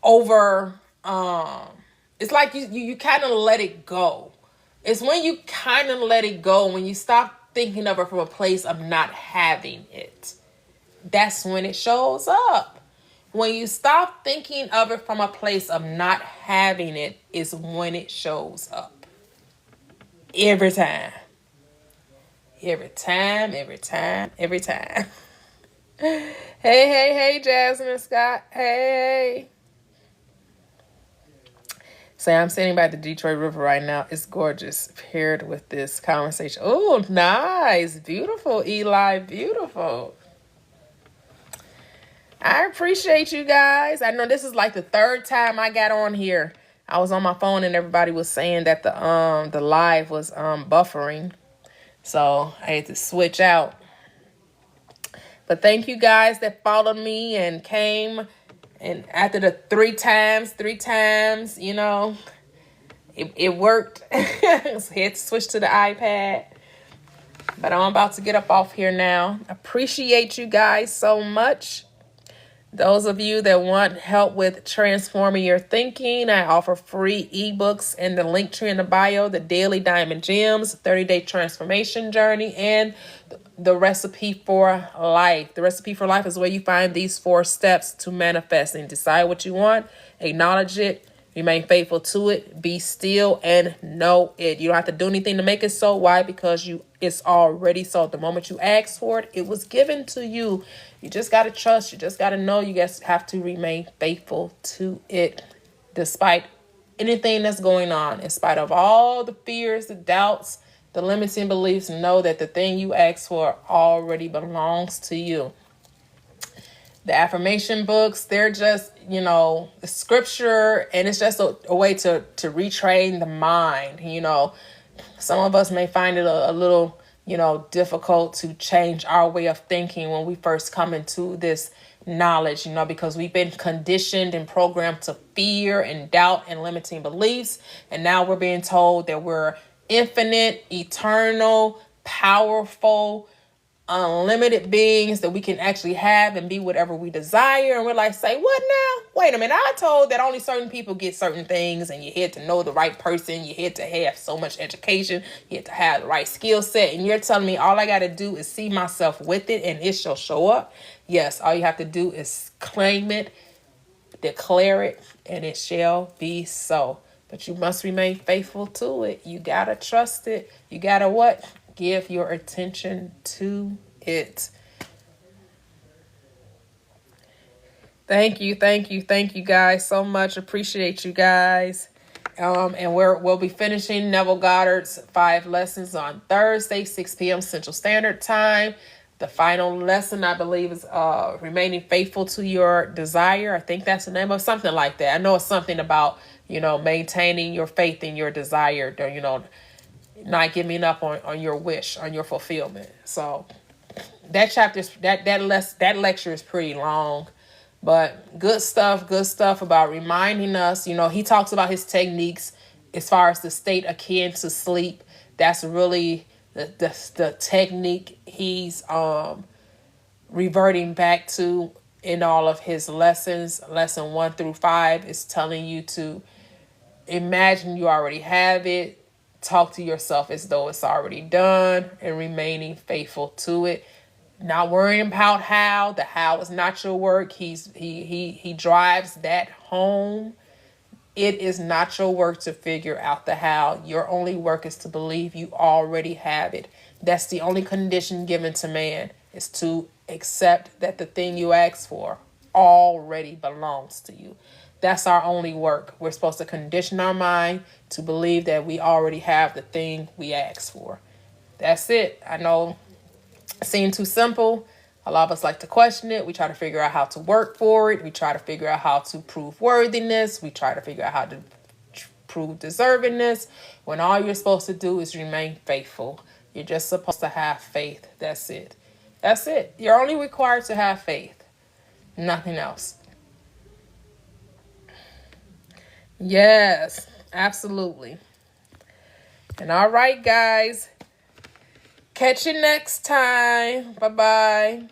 S2: over, it's like you kind of let it go. It's when you kind of let it go, when you stop thinking of it from a place of not having it. That's when it shows up. When you stop thinking of it from a place of not having it is when it shows up. Every time. Hey, Jasmine Scott. Hey. Say, I'm sitting by the Detroit River right now. It's gorgeous, paired with this conversation. Oh, nice. Beautiful, Eli. Beautiful. I appreciate you guys. I know this is like the 3rd time I got on here. I was on my phone and everybody was saying that the live was buffering. So I had to switch out. But thank you guys that followed me and came. And after the 3 times, it worked. So I had to switch to the iPad. But I'm about to get up off here now. Appreciate you guys so much. Those of you that want help with transforming your thinking, I offer free ebooks in the link tree in the bio, the Daily Diamond Gems, 30-day transformation journey, and the recipe for life. The recipe for life is where you find these 4 steps to manifesting. Decide what you want, acknowledge it, remain faithful to it, be still, and know it. You don't have to do anything to make it so. Why? Because it's already so. The moment you ask for it, it was given to you. You just got to trust. You just got to know. You guys have to remain faithful to it. despite anything that's going on, in spite of all the fears, the doubts, the limiting beliefs, know that the thing you ask for already belongs to you. The affirmation books, they're just, the scripture, and it's just a way to retrain the mind. Some of us may find it a little, difficult to change our way of thinking when we first come into this knowledge, because we've been conditioned and programmed to fear and doubt and limiting beliefs. And now we're being told that we're infinite, eternal, powerful, unlimited beings, that we can actually have and be whatever we desire. And we're like, say what now? Wait a minute. I told that only certain people get certain things, and you had to know the right person. You had to have so much education. You had to have the right skill set. And you're telling me all I got to do is see myself with it and it shall show up. Yes, all you have to do is claim it, declare it, and it shall be so. But you must remain faithful to it. You got to trust it. You got to what? Give your attention to it. Thank you guys so much. Appreciate you guys. And we'll be finishing Neville Goddard's 5 lessons on Thursday, 6 p.m. Central Standard Time. The final lesson, I believe, is remaining faithful to your desire. I think that's the name of something like that. I know it's something about, maintaining your faith in your desire, not giving up on your wish, on your fulfillment. So that lecture is pretty long, but good stuff about reminding us. He talks about his techniques as far as the state akin to sleep. That's really the technique he's reverting back to in all of his lessons. Lesson 1 through 5 is telling you to imagine you already have it. Talk to yourself as though it's already done, and remaining faithful to it. Not worrying about how. The how is not your work. He drives that home. It is not your work to figure out the how. Your only work is to believe you already have it. That's the only condition given to man, is to accept that the thing you ask for already belongs to you. That's our only work. We're supposed to condition our mind to believe that we already have the thing we asked for. That's it. I know it seemed too simple. A lot of us like to question it. We try to figure out how to work for it. We try to figure out how to prove worthiness. We try to figure out how to prove deservingness, when all you're supposed to do is remain faithful. You're just supposed to have faith. That's it. That's it. You're only required to have faith. Nothing else. Yes, absolutely. And all right, guys. Catch you next time. Bye-bye.